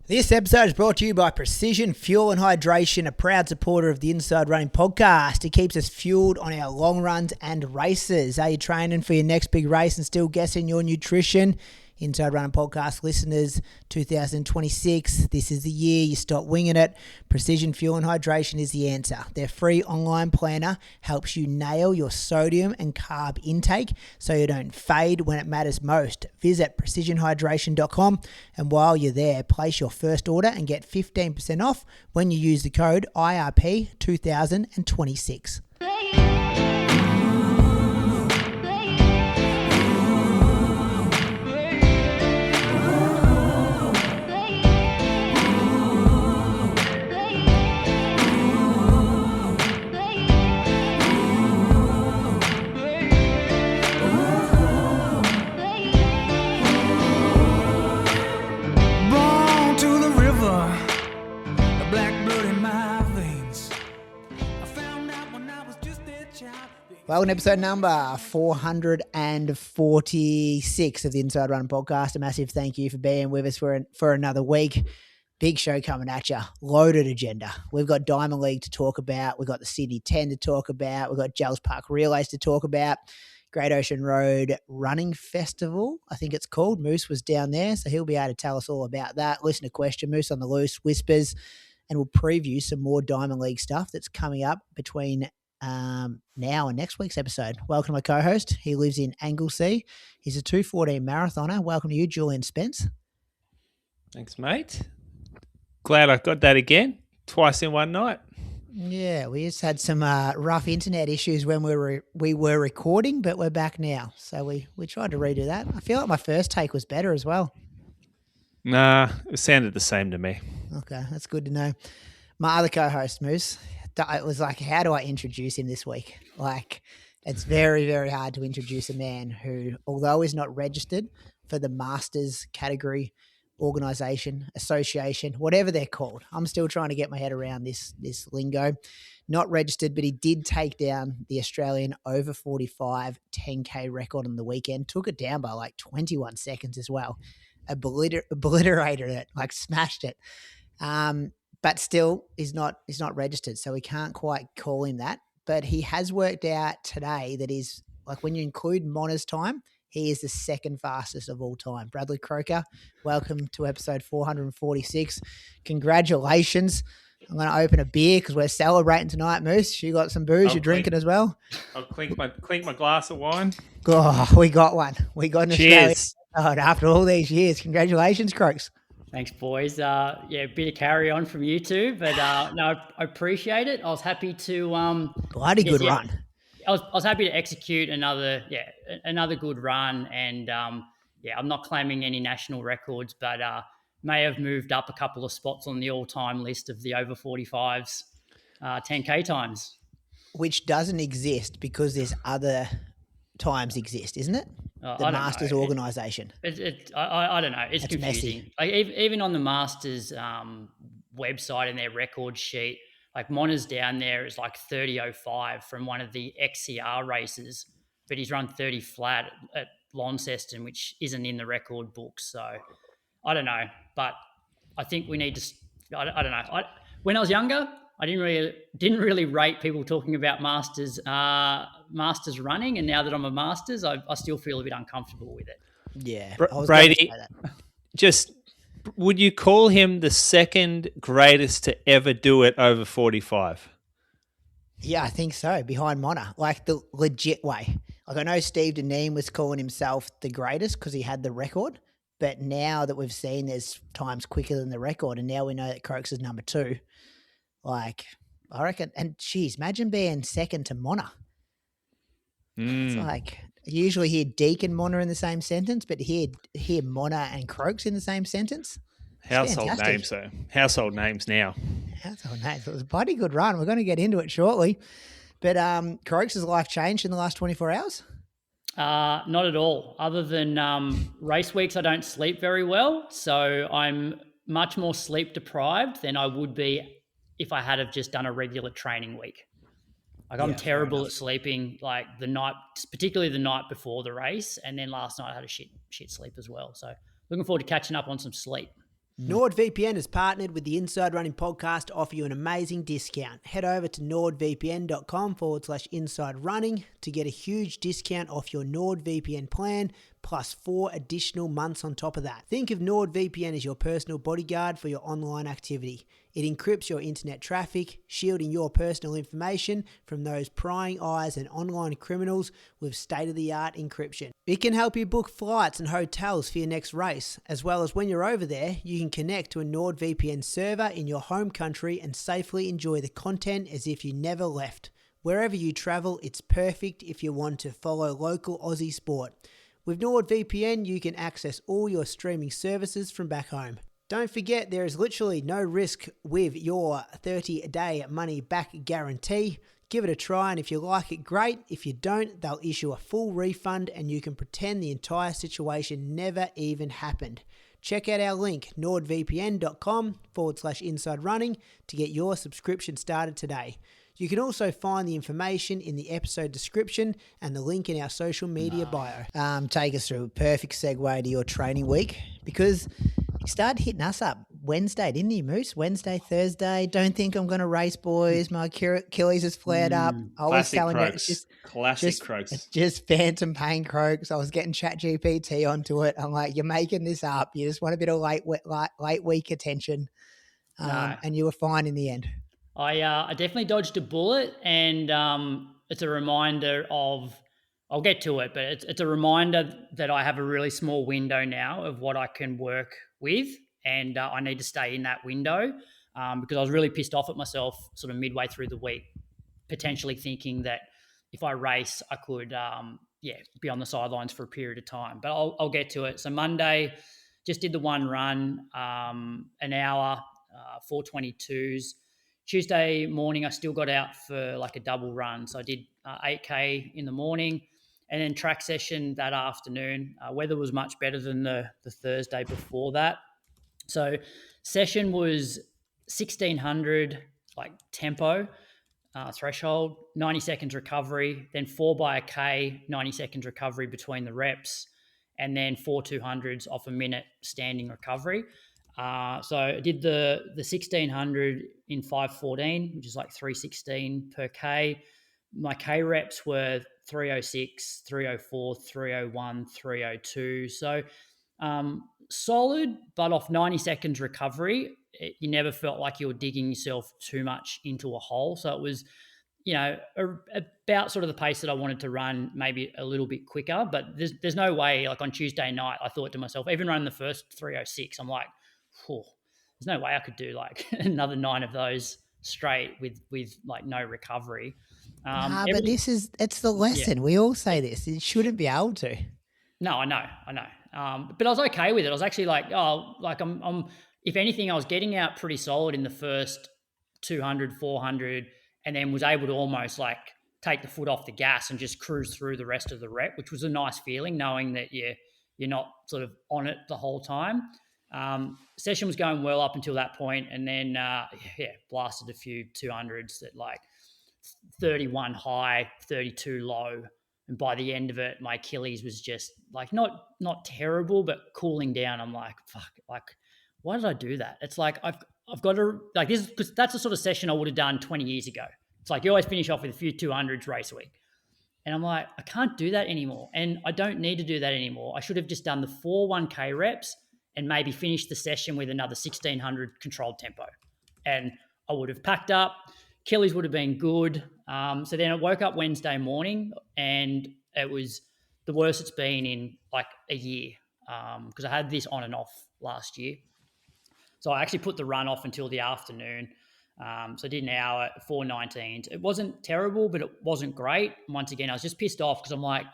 This episode is brought to you by Precision Fuel and Hydration, a proud supporter of the Inside Running podcast. It keeps us fueled on our long runs and races. Are you training for your next big race and still guessing your nutrition? Inside Running Podcast listeners, 2026, this is the year you stop winging it. Precision Fuel and Hydration is the answer. Their free online planner helps you nail your sodium and carb intake so you don't fade when it matters most. Visit precisionhydration.com, and while you're there, place your first order and get 15% off when you use the code IRP2026. Welcome to episode number 446 of the Inside Running Podcast. A massive thank you for being with us for another week. Big show coming at you. Loaded agenda. We've got Diamond League to talk about. We've got the Sydney 10 to talk about. We've got Jells Park Relays to talk about. Great Ocean Road Running Festival, I think it's called. Moose was down there, so he'll be able to tell us all about that. Listen to question, Moose on the Loose, Whispers, and we'll preview some more Diamond League stuff that's coming up between now and next week's episode. Welcome to my co-host. He lives in Anglesea. He's a 2:14 marathoner. Welcome to you, Julian Spence. Thanks, mate. Glad I got that again, twice in one night. Yeah, we just had some rough internet issues when we were recording, but we're back now. So we tried to redo that. I feel like my first take was better as well. Nah, it sounded the same to me. Okay, that's good to know. My other co-host, Moose, it was like, how do I introduce him this week? Like, it's very, very hard to introduce a man who, although is not registered for the Masters category, organisation, association, whatever they're called. I'm still trying to get my head around this lingo. Not registered, but he did take down the Australian over 45 10K record on the weekend. Took it down by like 21 seconds as well. Obliterated it, like smashed it. But still is not registered, so we can't quite call him that. But he has worked out today that is, like, when you include Mona's time, he is the second fastest of all time. Bradley Croker, welcome to episode 446. Congratulations. I'm going to open a beer because we're celebrating tonight, Moose. You got some booze you're drinking as well? I'll clink my glass of wine. Oh, we got one. We got an Australian. After all these years. Congratulations, Croaks. Thanks, boys. A bit of carry on from you two, but no, I appreciate it. I was happy to bloody good run. I was happy to execute another good run, and I'm not claiming any national records, but may have moved up a couple of spots on the all-time list of the over 45s 10K times, which doesn't exist because there's other times exist, isn't it? The Masters organisation. I don't know. It's confusing. Like, even on the Masters website and their record sheet, like Mona's down there is like 30.05 from one of the XCR races, but he's run 30 flat at Launceston, which isn't in the record book. So I don't know, but I think we need to. I don't know. When I was younger, I didn't really rate people talking about Masters running, and now that I'm a Masters, I still feel a bit uncomfortable with it. Yeah, Brady, just would you call him the second greatest to ever do it over 45? Yeah, I think so. Behind Mona, like the legit way. Like, I know Steve Deneen was calling himself the greatest because he had the record, but now that we've seen there's times quicker than the record, and now we know that Croaks is number 2. Like, I reckon, and geez, imagine being second to Mona. It's like, you usually hear Deke and Mona in the same sentence, but hear Mona and Croaks in the same sentence. Household names, though. Household names now. Household names. It was a bloody good run. We're going to get into it shortly. But Croaks' life changed in the last 24 hours? Not at all. Other than race weeks, I don't sleep very well. So I'm much more sleep deprived than I would be if I had have just done a regular training week. Like, I'm terrible at sleeping, like the night, particularly the night before the race. And then last night I had a shit sleep as well. So looking forward to catching up on some sleep. NordVPN has partnered with the Inside Running podcast to offer you an amazing discount. Head over to nordvpn.com/inside running to get a huge discount off your NordVPN plan, plus 4 additional months on top of that. Think of NordVPN as your personal bodyguard for your online activity. It encrypts your internet traffic, shielding your personal information from those prying eyes and online criminals with state-of-the-art encryption. It can help you book flights and hotels for your next race, as well as when you're over there, you can connect to a NordVPN server in your home country and safely enjoy the content as if you never left. Wherever you travel, it's perfect if you want to follow local Aussie sport. With NordVPN, you can access all your streaming services from back home. Don't forget, there is literally no risk with your 30-day money-back guarantee. Give it a try, and if you like it, great. If you don't, they'll issue a full refund, and you can pretend the entire situation never even happened. Check out our link, nordvpn.com/inside running, to get your subscription started today. You can also find the information in the episode description and the link in our social media bio. Take us through a perfect segue to your training week, because you started hitting us up Wednesday, didn't you, Moose? Wednesday, Thursday. Don't think I'm going to race, boys. My Achilles has flared up. I was telling you, it's just phantom pain croaks. I was getting ChatGPT onto it. I'm like, you're making this up. You just want a bit of late week attention. And you were fine in the end. I definitely dodged a bullet, and it's a reminder of, I'll get to it, but it's a reminder that I have a really small window now of what I can work with, and I need to stay in that window because I was really pissed off at myself sort of midway through the week, potentially thinking that if I race, I could be on the sidelines for a period of time. But I'll get to it. So Monday, just did the one run, an hour, 4:22s. Tuesday morning, I still got out for like a double run. So I did 8K in the morning and then track session that afternoon. Weather was much better than the Thursday before that. So session was 1600, like tempo, threshold, 90 seconds recovery, then 4 by a K, 90 seconds recovery between the reps, and then 4 200s off a minute standing recovery. So I did the 1600 in 5:14, which is like 3:16 per K. My K reps were 3:06, 3:04, 3:01, 3:02. So solid, but off 90 seconds recovery, you never felt like you were digging yourself too much into a hole. So it was, about sort of the pace that I wanted to run, maybe a little bit quicker. But there's no way, like on Tuesday night, I thought to myself, even running the first 3:06, I'm like, there's no way I could do like another 9 of those straight with like no recovery. But it's the lesson. Yeah. We all say this. You shouldn't be able to. No, I know. But I was okay with it. I was actually like, I'm if anything, I was getting out pretty solid in the first 200, 400, and then was able to almost like take the foot off the gas and just cruise through the rest of the rep, which was a nice feeling, knowing that you're not sort of on it the whole time. Session was going well up until that point, and then blasted a few 200s that like 31 high, 32 low, and by the end of it, my Achilles was just like not terrible, but cooling down. I'm like, fuck, like why did I do that? It's like I've got to like this, because that's the sort of session I would have done 20 years ago. It's like you always finish off with a few 200s race week. And I'm like, I can't do that anymore. And I don't need to do that anymore. I should have just done the 4 1K reps and maybe finish the session with another 1600 controlled tempo. And I would have packed up. Achilles would have been good. So then I woke up Wednesday morning and it was the worst it's been in like a year because I had this on and off last year. So I actually put the run off until the afternoon. So I did an hour at 4:19. It wasn't terrible, but it wasn't great. Once again, I was just pissed off because I'm like,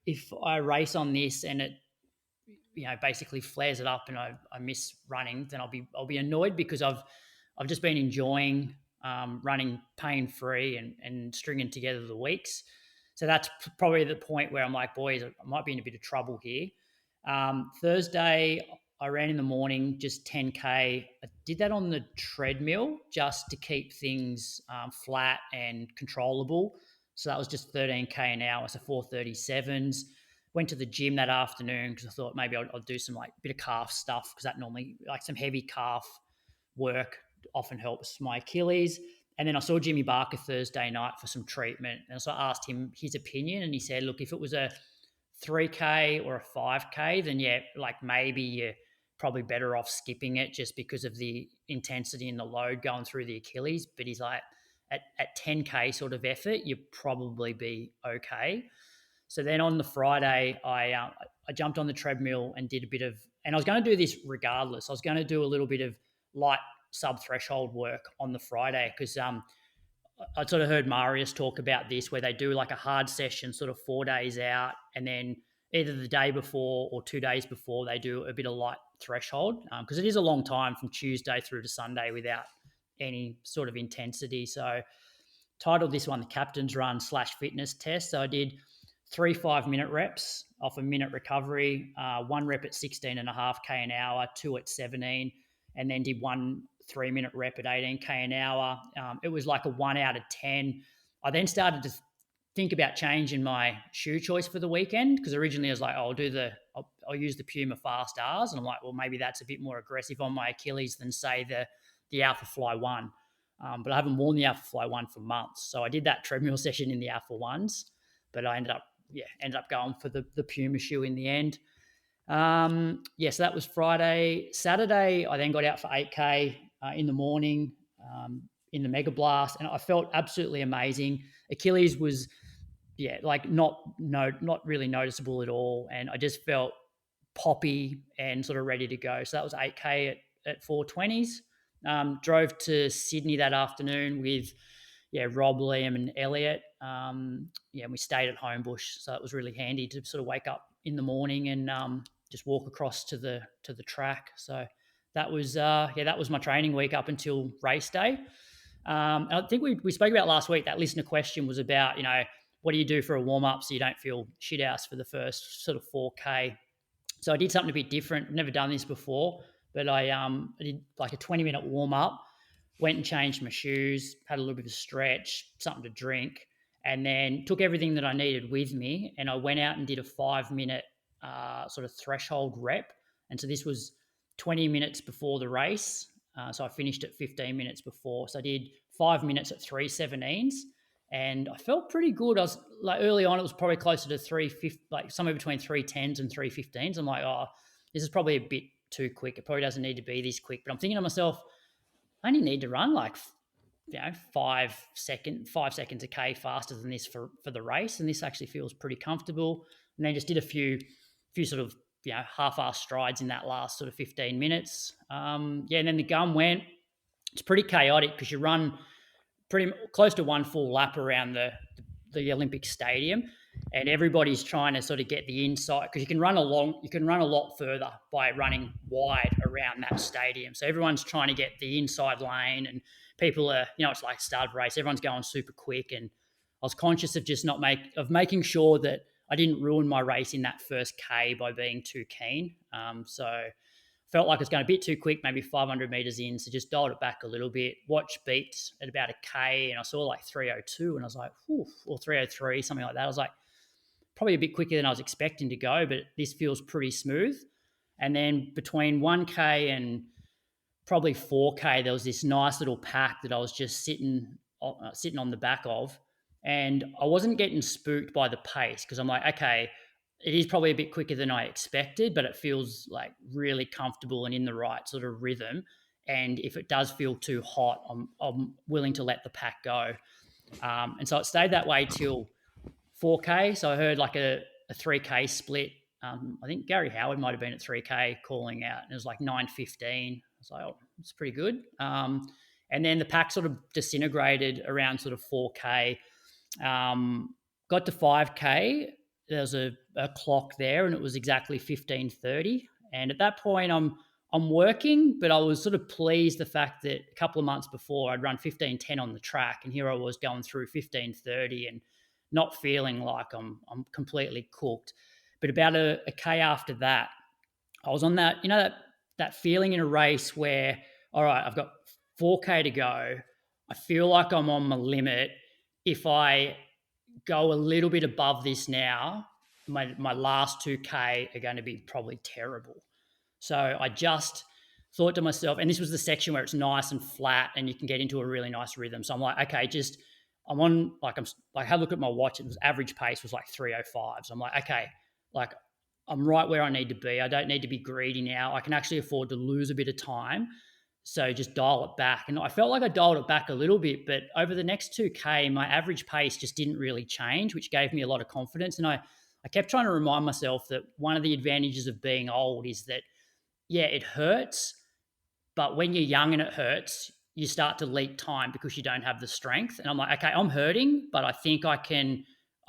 if I race on this and it, basically flares it up and I miss running, then I'll be annoyed because I've just been enjoying running pain-free and stringing together the weeks. So that's probably the point where I'm like, boys, I might be in a bit of trouble here. Thursday, I ran in the morning, just 10K. I did that on the treadmill just to keep things flat and controllable. So that was just 13K an hour, so 4:37s. went to the gym that afternoon because I thought maybe I'll do some like bit of calf stuff because that normally like some heavy calf work often helps my Achilles. And then I saw Jimmy Barker Thursday night for some treatment. And so I asked him his opinion and he said, look, if it was a 3K or a 5K, then yeah, like maybe you're probably better off skipping it just because of the intensity and the load going through the Achilles. But he's like, at 10K sort of effort, you'd probably be okay. So then on the Friday, I jumped on the treadmill and did a bit of, and I was going to do this regardless. I was going to do a little bit of light sub-threshold work on the Friday because I sort of heard Marius talk about this where they do like a hard session sort of 4 days out and then either the day before or 2 days before they do a bit of light threshold because it is a long time from Tuesday through to Sunday without any sort of intensity. So titled this one the Captain's Run / fitness test. So I did 3 5-minute reps off a minute recovery, 1 rep at 16.5K an hour, 2 at 17, and then did 1 3-minute rep at 18K an hour. It was like a 1 out of 10. I then started to think about changing my shoe choice for the weekend because originally I was like, I'll use the Puma Fast R's, and I'm like, well, maybe that's a bit more aggressive on my Achilles than say the Alpha Fly 1. But I haven't worn the Alpha Fly 1 for months, so I did that treadmill session in the Alpha 1s, but I ended up going for the Puma shoe in the end. So that was Friday. Saturday, I then got out for 8K in the morning in the Mega Blast, and I felt absolutely amazing. Achilles was, not really noticeable at all, and I just felt poppy and sort of ready to go. So that was 8K at 420s. Drove to Sydney that afternoon with Rob, Liam, and Elliot. And we stayed at Homebush, so it was really handy to sort of wake up in the morning and just walk across to the track. So that was my training week up until race day. I think we spoke about last week. That listener question was about what do you do for a warm up so you don't feel shit house for the first sort of 4K. So I did something a bit different. I've never done this before, but I did like a 20-minute warm up. Went and changed my shoes, had a little bit of stretch, something to drink, and then took everything that I needed with me. And I went out and did a 5-minute sort of threshold rep. And so this was 20 minutes before the race. So I finished at 15 minutes before. So I did 5 minutes at 3:17s. And I felt pretty good. I was like early on, it was probably closer to 3:50, like somewhere between 3:10s and 3:15s. I'm like, oh, this is probably a bit too quick. It probably doesn't need to be this quick. But I'm thinking to myself, I only need to run like 5 seconds a K faster than this for the race, and this actually feels pretty comfortable. And then just did a few sort of half-assed strides in that last sort of 15 minutes. And then the gun went. It's pretty chaotic because you run pretty close to one full lap around the Olympic Stadium, and everybody's trying to sort of get the inside because you can run a lot further by running wide around that stadium. So everyone's trying to get the inside lane, and people are, it's like start of race. Everyone's going super quick, and I was conscious of just making sure that I didn't ruin my race in that first K by being too keen. So felt like it was going a bit too quick, maybe 500 meters in, so just dialed it back a little bit. Watch beat at about a K, and I saw like 3:02, and I was like, or 3:03, something like that. I was like, probably a bit quicker than I was expecting to go, but this feels pretty smooth. And then between 1K and probably 4K, there was this nice little pack that I was just sitting on the back of, and I wasn't getting spooked by the pace because I'm like, okay, it is probably a bit quicker than I expected, but it feels like really comfortable and in the right sort of rhythm. And if it does feel too hot, I'm willing to let the pack go. And so it stayed that way till 4K. So I heard like a 3K split. I think Gary Howard might have been at 3K calling out, and it was like 9:15. I was like, oh, it's pretty good. And then the pack sort of disintegrated around sort of 4K. Got to 5K. There was a clock there, and it was exactly 15:30. And at that point, I'm working, but I was sort of pleased the fact that a couple of months before I'd run 15:10 on the track, and here I was going through 15:30 and not feeling like I'm completely cooked. But about a K after that, I was on that, that feeling in a race where, all right, I've got 4K to go. I feel like I'm on my limit. If I go a little bit above this now, my last 2K are going to be probably terrible. So I just thought to myself, and this was the section where it's nice and flat and you can get into a really nice rhythm. So I'm like, okay, I'm on, like, I had a look at my watch. It was average pace was like 3:05. So I'm like, okay, like I'm right where I need to be. I don't need to be greedy now. I can actually afford to lose a bit of time. So just dial it back. And I felt like I dialed it back a little bit, but over the next 2K, my average pace just didn't really change, which gave me a lot of confidence. And I kept trying to remind myself that one of the advantages of being old is that, yeah, it hurts, but when you're young and it hurts, you start to leak time because you don't have the strength. And I'm like, okay, I'm hurting, but I think I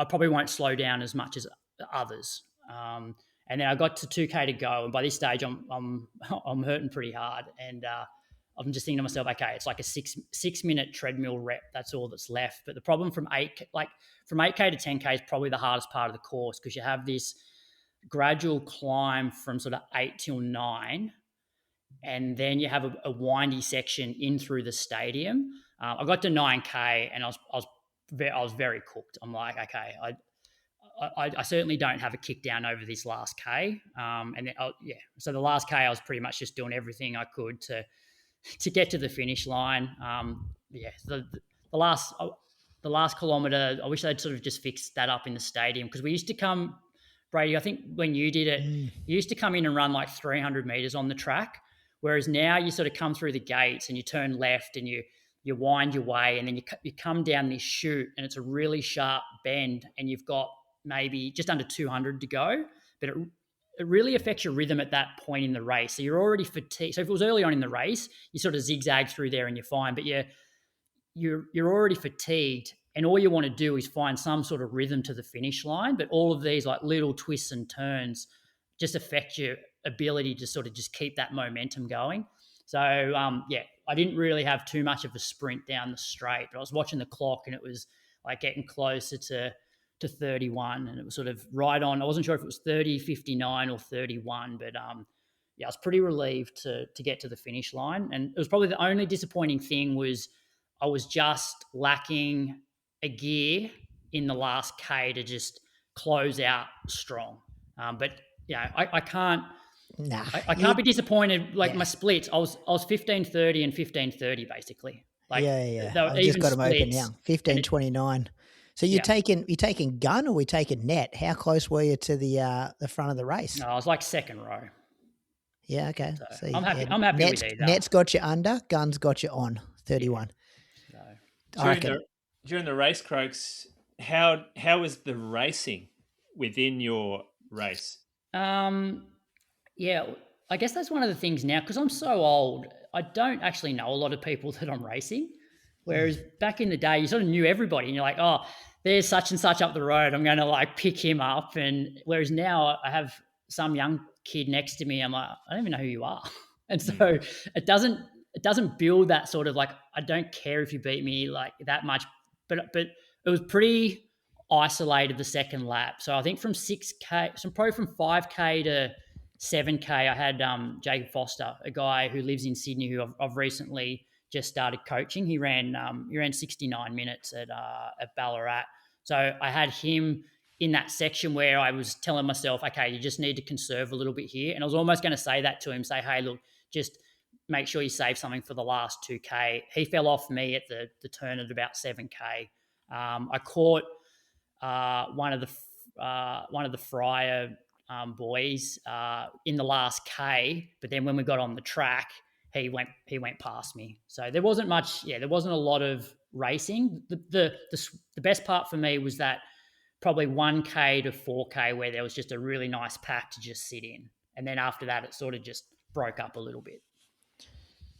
probably won't slow down as much as others. And then I got to 2K to go, and by this stage, I'm hurting pretty hard, and I'm just thinking to myself, okay, it's like a 6 minute treadmill rep. That's all that's left. But the problem from 8K to 10K is probably the hardest part of the course, because you have this gradual climb from sort of 8 till 9, and then you have a windy section in through the stadium. I got to 9K, and I was very cooked. I'm like, okay, I certainly don't have a kick down over this last K. And then, so the last K, I was pretty much just doing everything I could to get to the finish line. The last kilometre, I wish they'd sort of just fixed that up in the stadium, because we used to come, Brady, I think when you did it, you used to come in and run like 300 metres on the track, whereas now you sort of come through the gates and you turn left and you wind your way, and then you come down this chute, and it's a really sharp bend, and you've got maybe just under 200 to go, but it really affects your rhythm at that point in the race. So you're already fatigued. So if it was early on in the race, you sort of zigzag through there and you're fine, but you're already fatigued, and all you want to do is find some sort of rhythm to the finish line. But all of these like little twists and turns just affect your ability to sort of just keep that momentum going. So I didn't really have too much of a sprint down the straight, but I was watching the clock, and it was like getting closer to 31, and it was sort of right on. I wasn't sure if it was 30, 59 or 31, but I was pretty relieved to get to the finish line. And it was probably the only disappointing thing was I was just lacking a gear in the last K to just close out strong. But yeah, I can't. Nah, I can't be disappointed. Like my splits, I was 15:30 and 15:30 basically. Like, I've just got them open now. 15:29. So you're taking gun, or we taking net? How close were you to the front of the race? No, I was like second row. Yeah, okay. So I'm happy with either. Net's got you under, gun's got you on 31. So. During the race, Croaks, how was the racing within your race? Yeah, I guess that's one of the things now, because I'm so old, I don't actually know a lot of people that I'm racing. Whereas back in the day, you sort of knew everybody, and you're like, oh, there's such and such up the road, I'm going to like pick him up. And whereas now I have some young kid next to me, I'm like, I don't even know who you are. And so it doesn't build that sort of like, I don't care if you beat me like that much, but it was pretty isolated the second lap. So I think from 6K, so probably from 5K to 7K, I had Jacob Foster, a guy who lives in Sydney, who I've recently just started coaching. He ran 69 minutes at Ballarat. So I had him in that section where I was telling myself, okay, you just need to conserve a little bit here. And I was almost going to say that to him, say, hey, look, just make sure you save something for the last 2K. He fell off me at the turn at about 7K. I caught one of the Fryer boys in the last K, but then when we got on the track, he went past me. So there wasn't much. Yeah, there wasn't a lot of racing. The best part for me was that probably 1K to 4K where there was just a really nice pack to just sit in, and then after that it sort of just broke up a little bit.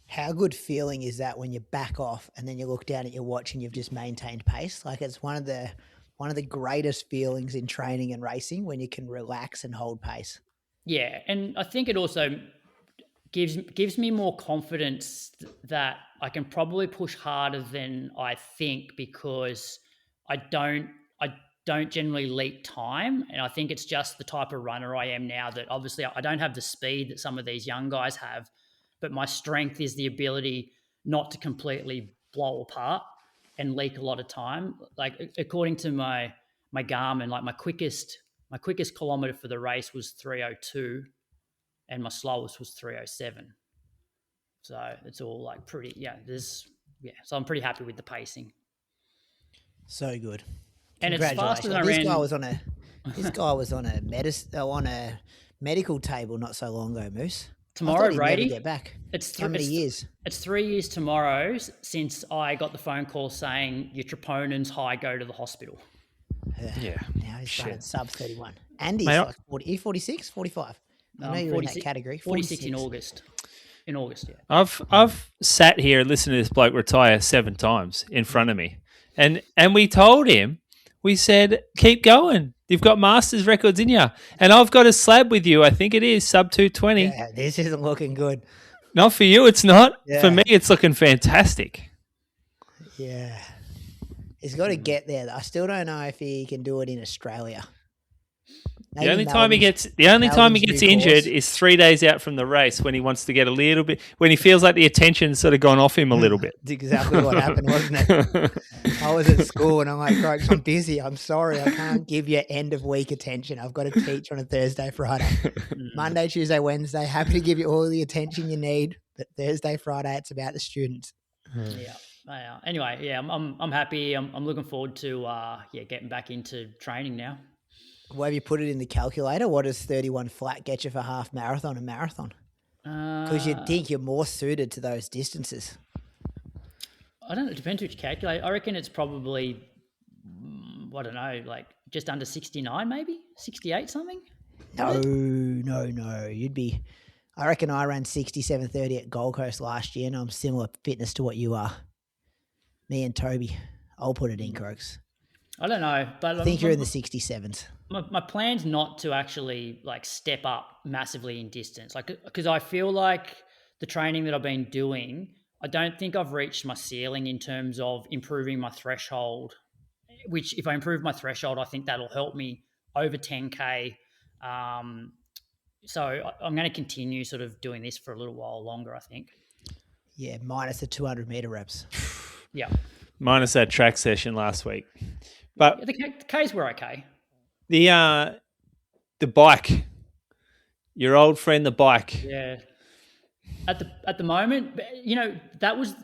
How good feeling is that when you back off and then you look down at your watch and you've just maintained pace? Like, it's one of the greatest feelings in training and racing, when you can relax and hold pace. Yeah, and I think it also gives me more confidence that I can probably push harder than I think, because I don't generally leak time. And I think it's just the type of runner I am now, that obviously I don't have the speed that some of these young guys have, but my strength is the ability not to completely blow apart and leak a lot of time. Like, according to my Garmin, like my quickest my quickest kilometre for the race was 3:02, and my slowest was 3:07. So it's all like pretty, so I'm pretty happy with the pacing. So good. And it's faster than I ran. This guy was on a medical table not so long ago, Moose. Tomorrow, Brady. Never get back. How many years? It's 3 years tomorrow since I got the phone call saying your troponins high, go to the hospital. Yeah. Now he's running sub 31. And he's like 40, 46, 45. I know you're 46, in that category. 46 in August. In August, yeah. I've sat here and listened to this bloke retire 7 times in front of me. And we told him, we said, keep going. You've got Masters records in you. And I've got a slab with you. I think it is sub 220. Yeah, this isn't looking good. Not for you, it's not. Yeah. For me, it's looking fantastic. Yeah. He's got to get there. I still don't know if he can do it in Australia. The only time he gets injured is 3 days out from the race when he wants to get a little bit, when he feels like the attention's sort of gone off him a little bit. That's exactly what happened, wasn't it? I was at school and I'm like, Croaks, I'm busy. I'm sorry. I can't give you end of week attention. I've got to teach on a Thursday, Friday. Monday, Tuesday, Wednesday, happy to give you all the attention you need. But Thursday, Friday, it's about the students. Yeah. Anyway, yeah, I'm happy. I'm looking forward to getting back into training now. Well, have you put it in the calculator? What does 31 flat get you for half marathon and marathon? Because you'd think you're more suited to those distances. I don't know. It depends which calculator. I reckon it's probably, I don't know, like just under 69 maybe? 68 something? No. You'd be... I reckon I ran 67:30 at Gold Coast last year and I'm similar fitness to what you are. Me and Toby. I'll put it in, Croaks. I don't know. But I think you're in the 67s. My plan's not to actually like step up massively in distance, like because I feel like the training that I've been doing, I don't think I've reached my ceiling in terms of improving my threshold. Which, if I improve my threshold, I think that'll help me over 10K. So I'm going to continue sort of doing this for a little while longer, I think. Yeah, minus the 200 meter reps. Yeah, minus that track session last week, but the Ks were okay. The bike, your old friend, the bike. Yeah. At the moment, you know, that was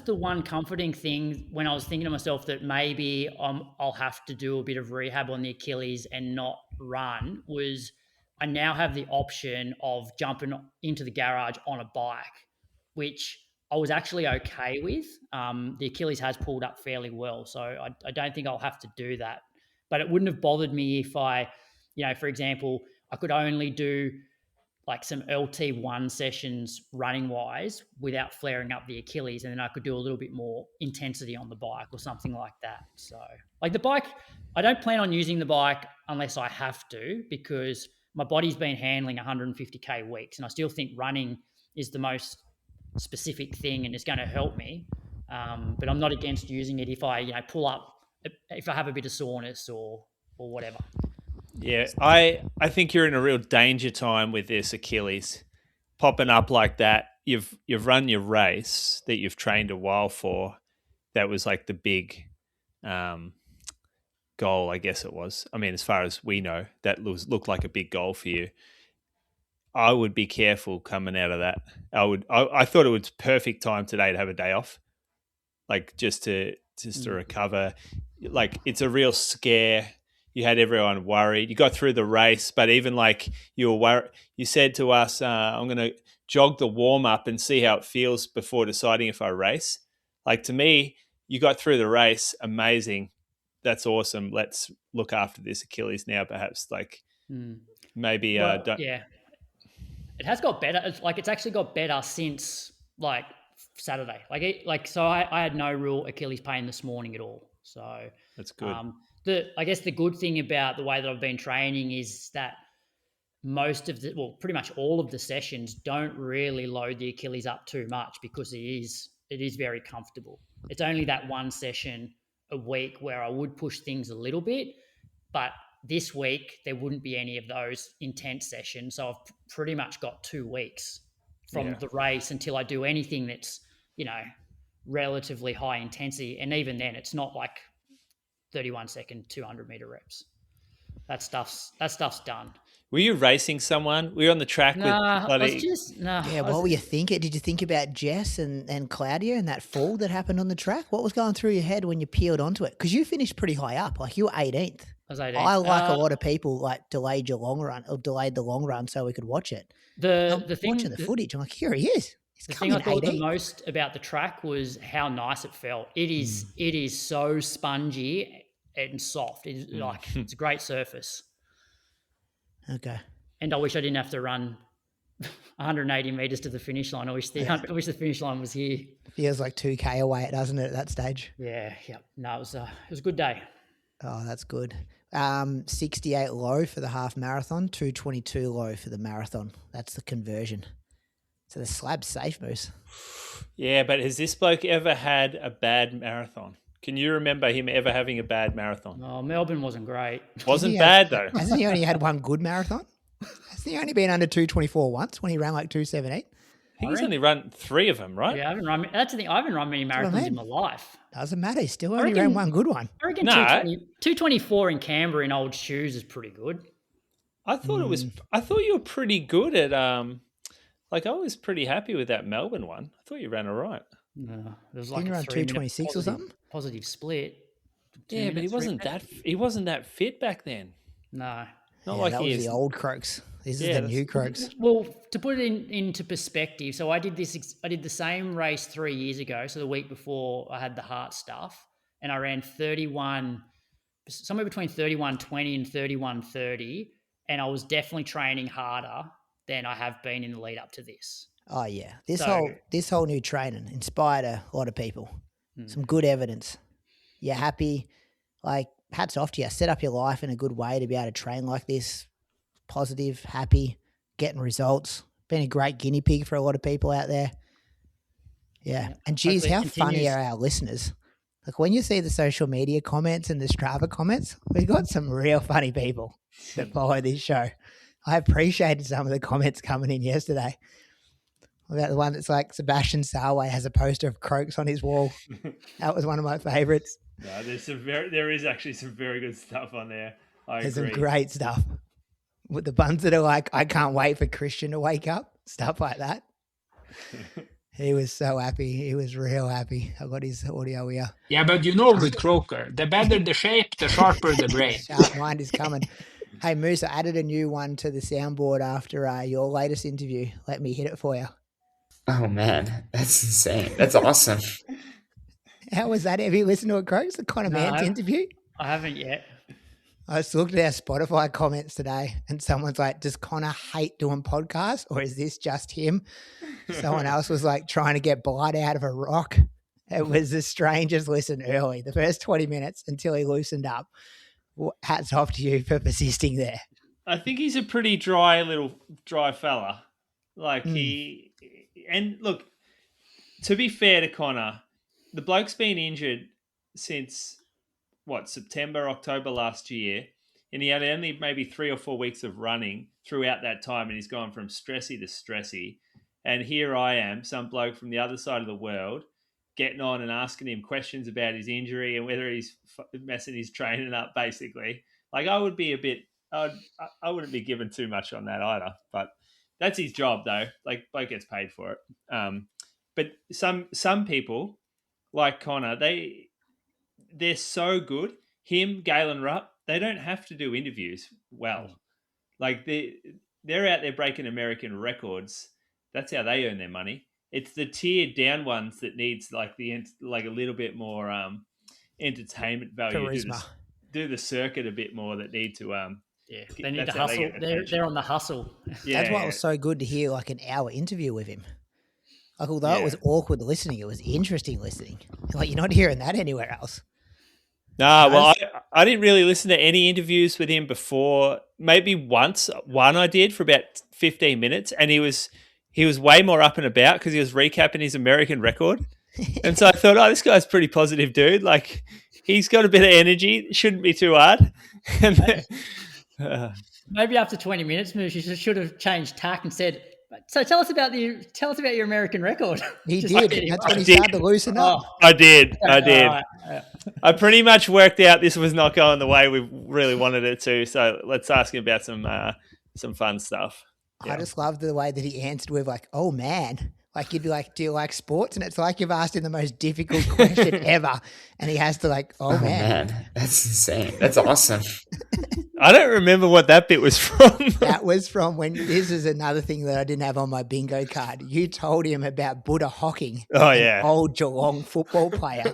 the one comforting thing when I was thinking to myself that maybe I'll have to do a bit of rehab on the Achilles and not run. Was I now have the option of jumping into the garage on a bike, which I was actually okay with. The Achilles has pulled up fairly well, so I don't think I'll have to do that. But it wouldn't have bothered me if I, you know, for example, I could only do like some LT1 sessions running wise without flaring up the Achilles. And then I could do a little bit more intensity on the bike or something like that. So like the bike, I don't plan on using the bike unless I have to, because my body's been handling 150K weeks. And I still think running is the most specific thing and is going to help me. But I'm not against using it if I, you know, pull up, if I have a bit of soreness or whatever. Yeah, I think you're in a real danger time with this Achilles popping up like that. You've run your race that you've trained a while for. That was like the big goal, I guess it was. I mean, as far as we know, that looked like a big goal for you. I would be careful coming out of that. I thought it was perfect time today to have a day off, like just to recover. Like it's a real scare. You had everyone worried. You got through the race, but even like you were worried, you said to us, I'm going to jog the warm up and see how it feels before deciding if I race. Like to me, you got through the race. Amazing. That's awesome. Let's look after this Achilles now, perhaps maybe. Yeah, it has got better. It's actually got better since like Saturday. So I had no real Achilles pain this morning at all. So that's good. I guess the good thing about the way that I've been training is that pretty much all of the sessions don't really load the Achilles up too much because it is very comfortable. It's only that one session a week where I would push things a little bit, but this week there wouldn't be any of those intense sessions. So I've pretty much got 2 weeks from the race until I do anything that's, you know, relatively high intensity. And even then it's not like 31-second 200 meter reps. that stuff's done. Were you racing someone? Were you on the track with bloody... Yeah, what were you thinking? Did you think about Jess and Claudia and that fall that happened on the track? What was going through your head when you peeled onto it? Because you finished pretty high up. Like, you were 18th. I was 18th. I, like a lot of people, like, delayed the long run so we could watch it. Watching the footage, I'm like, here he is. The thing I thought the most about the track was how nice it felt. It is so spongy and soft. It's it's a great surface. Okay. And I wish I didn't have to run 180 meters to the finish line. I wish the finish line was here. Feels like 2K away, doesn't it, at that stage? Yeah. No, it was a good day. Oh, that's good. 68 low for the half marathon, 222 low for the marathon. That's the conversion. So the slab's safe, Moose. Yeah, but has this bloke ever had a bad marathon? Can you remember him ever having a bad marathon? Oh, Melbourne wasn't great. Wasn't bad, though. Hasn't he only had one good marathon? Hasn't he only been under 224 once when he ran like 217? I think he's only run 3 of them, right? Yeah, that's the thing. I haven't run many marathons in my life. Doesn't matter. He still only ran one good one. I reckon 224 in Canberra in old shoes is pretty good. I thought I thought you were pretty good at I was pretty happy with that Melbourne one. I thought you ran all right. No, it was like a 226 or something. Positive split. Yeah, but he wasn't that fit back then. No, not like that he was is. the old Croaks. This is the new Croaks. Well, to put it into perspective, so I did the same race 3 years ago. So the week before I had the heart stuff, and I ran somewhere between 31:20 and 31:30, and I was definitely training harder than I have been in the lead up to this. Oh yeah, this whole new training inspired a lot of people. Some good evidence. You're happy, like hats off to you. Set up your life in a good way to be able to train like this. Positive, happy, getting results. Been a great guinea pig for a lot of people out there. Yeah, and geez, how funny are our listeners? Like when you see the social media comments and the Strava comments, we've got some real funny people that follow this show. I appreciated some of the comments coming in yesterday. About the one that's like Sebastian Salway has a poster of Croaks on his wall. That was one of my favourites. No, there is actually some very good stuff on there. There's some great stuff. With the ones that are like, I can't wait for Christian to wake up. Stuff like that. He was so happy. He was real happy. I got his audio here. Yeah, but with Croker, the better the shape, the sharper the brain. Sharp mind is coming. Hey, Moose, I added a new one to the soundboard after your latest interview. Let me hit it for you. Oh, man. That's insane. That's awesome. How was that? Have you listened to it, Croaks? The Conor Mantz interview? I haven't yet. I just looked at our Spotify comments today and someone's like, does Conor hate doing podcasts or is this just him? Someone else was like trying to get blood out of a rock. It was the strangest listen early, the first 20 minutes until he loosened up. Hats off to you for persisting there. I think he's a pretty dry fella. Like and look, to be fair to Conor, the bloke's been injured since September, October last year, and he had only maybe 3 or 4 weeks of running throughout that time, and he's gone from stressy to stressy. And here I am, some bloke from the other side of the world, getting on and asking him questions about his injury and whether he's messing his training up, basically. Like, I would be I wouldn't be given too much on that either, but that's his job, though. Like, bloke gets paid for it. But some people, like Conor, they're so good. Him, Galen Rupp, they don't have to do interviews well. Like, they're out there breaking American records. That's how they earn their money. It's the tiered down ones that needs like a little bit more entertainment value. Charisma. Do the circuit a bit more that need to they need to hustle. They're on the hustle. Yeah, that's why it was so good to hear like an hour interview with him. Like, although it was awkward listening, it was interesting listening. Like, you're not hearing that anywhere else. Nah, well, I didn't really listen to any interviews with him before. Maybe one I did for about 15 minutes, and he was way more up and about because he was recapping his American record. And so I thought, this guy's a pretty positive dude. Like, he's got a bit of energy. It shouldn't be too hard. And maybe after 20 minutes, you should have changed tack and said, So tell us about your American record. He Just did. kidding. That's when he started to loosen up. I did. All right. I pretty much worked out this was not going the way we really wanted it to. So let's ask him about some fun stuff. I just loved the way that he answered with like, "Oh man." Like you'd be like, "Do you like sports?" And it's like you've asked him the most difficult question ever, and he has to like, "Oh, man, that's insane. That's awesome." I don't remember what that bit was from. That was from when. This is another thing that I didn't have on my bingo card. You told him about Buddha Hocking, old Geelong football player,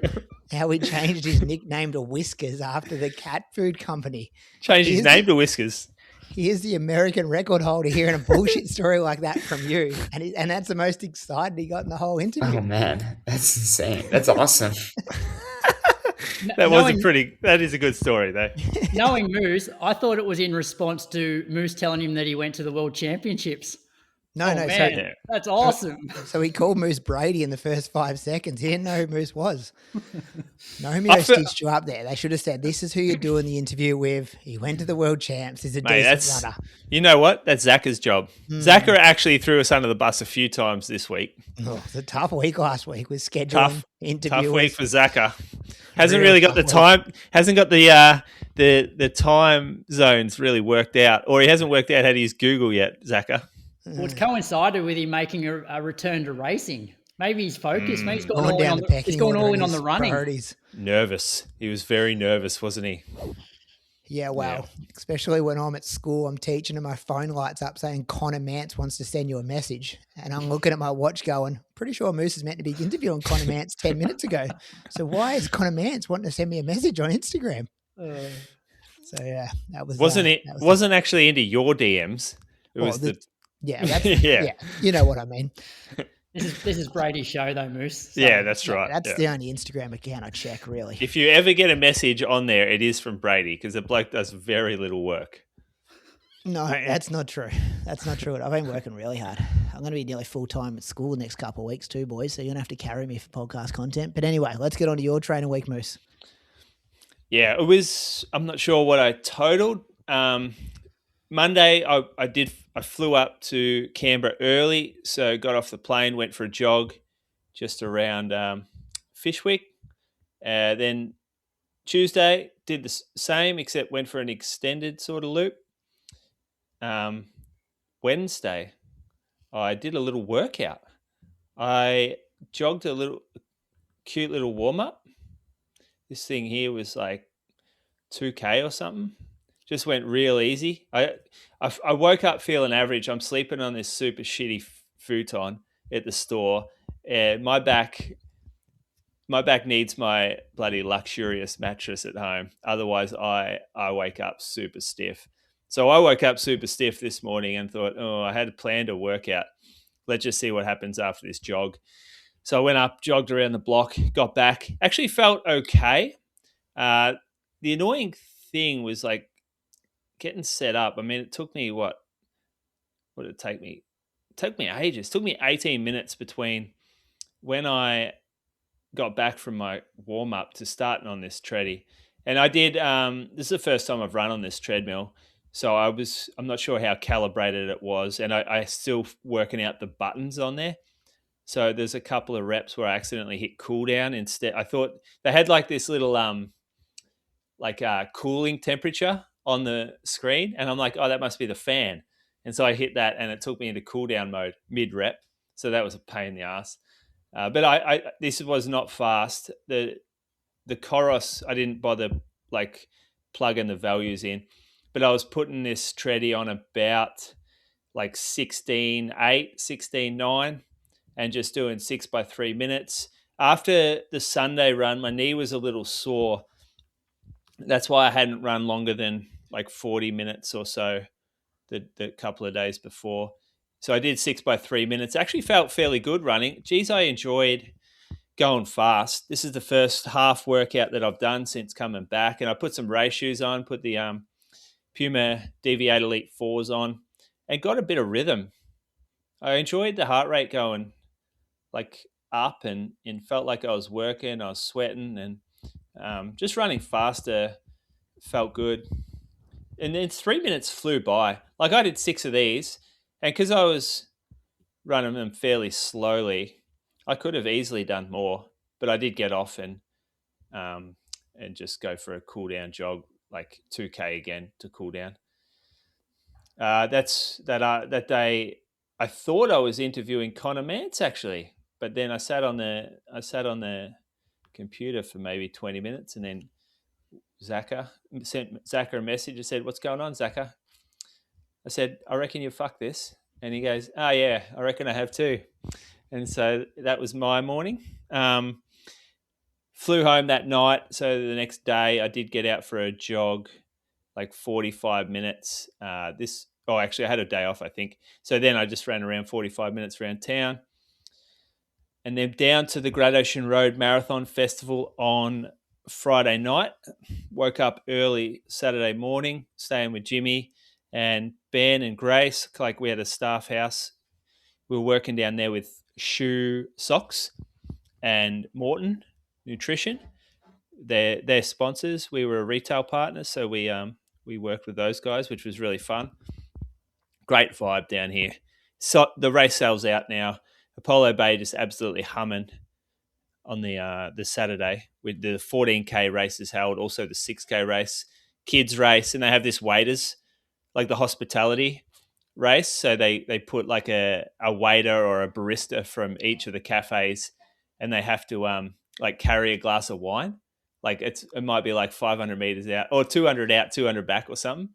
how he changed his nickname to Whiskers after the cat food company. Changed his name to Whiskers. Here's the American record holder hearing a bullshit story like that from you. And that's the most excited he got in the whole interview. Oh, man. That's insane. That's awesome. That is a good story, though. Knowing Moose, I thought it was in response to Moose telling him that he went to the World Championships. No. Man, so, that's awesome. So he called Moose Brady in the first 5 seconds. He didn't know who Moose was. Nomeo stitched you up there. They should have said, "This is who you're doing the interview with. He went to the World Champs. He's a decent runner." You know what? That's Zach's job. Zachar actually threw us under the bus a few times this week. Oh, it's a tough week last week with scheduling interviews. Tough week for Zachar. Hasn't really got the time. Hasn't got the time zones really worked out, or he hasn't worked out how to use Google yet, Zachar. Well, it's coincided with him making a return to racing. Maybe he's focused. Maybe he's going all in on the running. Priorities. Nervous. He was very nervous, wasn't he? Yeah, well, especially when I'm at school, I'm teaching and my phone lights up saying Connor Mance wants to send you a message. And I'm looking at my watch going, pretty sure Moose is meant to be interviewing Connor Mance 10 minutes ago. So why is Connor Mance wanting to send me a message on Instagram? So, yeah, that was... Wasn't actually into your DMs. It was yeah, you know what I mean. This is Brady's show though, Moose. So, yeah, that's right. That's the only Instagram account I check, really. If you ever get a message on there, it is from Brady because the bloke does very little work. No, that's not true. That's not true. I've been working really hard. I'm going to be nearly full-time at school the next couple of weeks too, boys, so you're going to have to carry me for podcast content. But anyway, let's get on to your training week, Moose. Yeah, it was, I'm not sure what I totaled. Monday, I flew up to Canberra early, so got off the plane, went for a jog just around Fishwick. Then Tuesday, did the same, except went for an extended sort of loop. Wednesday, I did a little workout. I jogged a cute little warm-up. This thing here was like 2K or something. Just went real easy. I woke up feeling average. I'm sleeping on this super shitty futon at the store. And my back needs my bloody luxurious mattress at home. Otherwise, I wake up super stiff. So I woke up super stiff this morning and thought, I had planned a workout. Let's just see what happens after this jog. So I went up, jogged around the block, got back. Actually felt okay. The annoying thing was like getting set up. I mean, it took me what did it take me? It took me ages. It took me 18 minutes between when I got back from my warm-up to starting on this treadie. And I did, this is the first time I've run on this treadmill. So I'm not sure how calibrated it was. And I still working out the buttons on there. So there's a couple of reps where I accidentally hit cool down instead. I thought they had like this little, cooling temperature on the screen. And I'm like, that must be the fan. And so I hit that and it took me into cool down mode mid rep. So that was a pain in the ass. But this was not fast. The Coros, I didn't bother plugging the values in, but I was putting this treadie on about 16.8, 16.9 and just doing 6 by 3 minutes. After the Sunday run, my knee was a little sore. That's why I hadn't run longer than 40 minutes or so the couple of days before. So I did 6 by 3 minutes. Actually felt fairly good running. Geez, I enjoyed going fast. This is the first half workout that I've done since coming back. And I put some race shoes on, put the Puma Deviate Elite 4s on and got a bit of rhythm. I enjoyed the heart rate going up and felt like I was working, I was sweating and just running faster felt good. And then 3 minutes flew by. I did 6 of these and because I was running them fairly slowly. I could have easily done more, but I did get off and just go for a cool down jog, like 2K again to cool down. That day. I thought I was interviewing Connor Mance actually, but then I sat on the computer for maybe 20 minutes, and then Zaka sent Zaka a message and said, "What's going on, Zaka?" I said, "I reckon you fuck this," and he goes, "Oh yeah, I reckon I have too." And so that was my morning. Flew home that night. So the next day I did get out for a jog, like 45 minutes. Actually I had a day off, I think. So then I just ran around 45 minutes around town. And then down to the Great Ocean Road Marathon Festival on Friday night. Woke up early Saturday morning, staying with Jimmy and Ben and Grace. Like we had a staff house. We were working down there with Shoe Socks and Morton Nutrition. They're sponsors. We were a retail partner, so we worked with those guys, which was really fun. Great vibe down here. So the race sale's out now. Apollo Bay just absolutely humming on the Saturday with the 14K races held, also the 6K race, kids race, and they have this waiters, like the hospitality race. So they put like a waiter or a barista from each of the cafes, and they have to like carry a glass of wine. Like it might be like 500 meters out or 200 out, 200 back or something.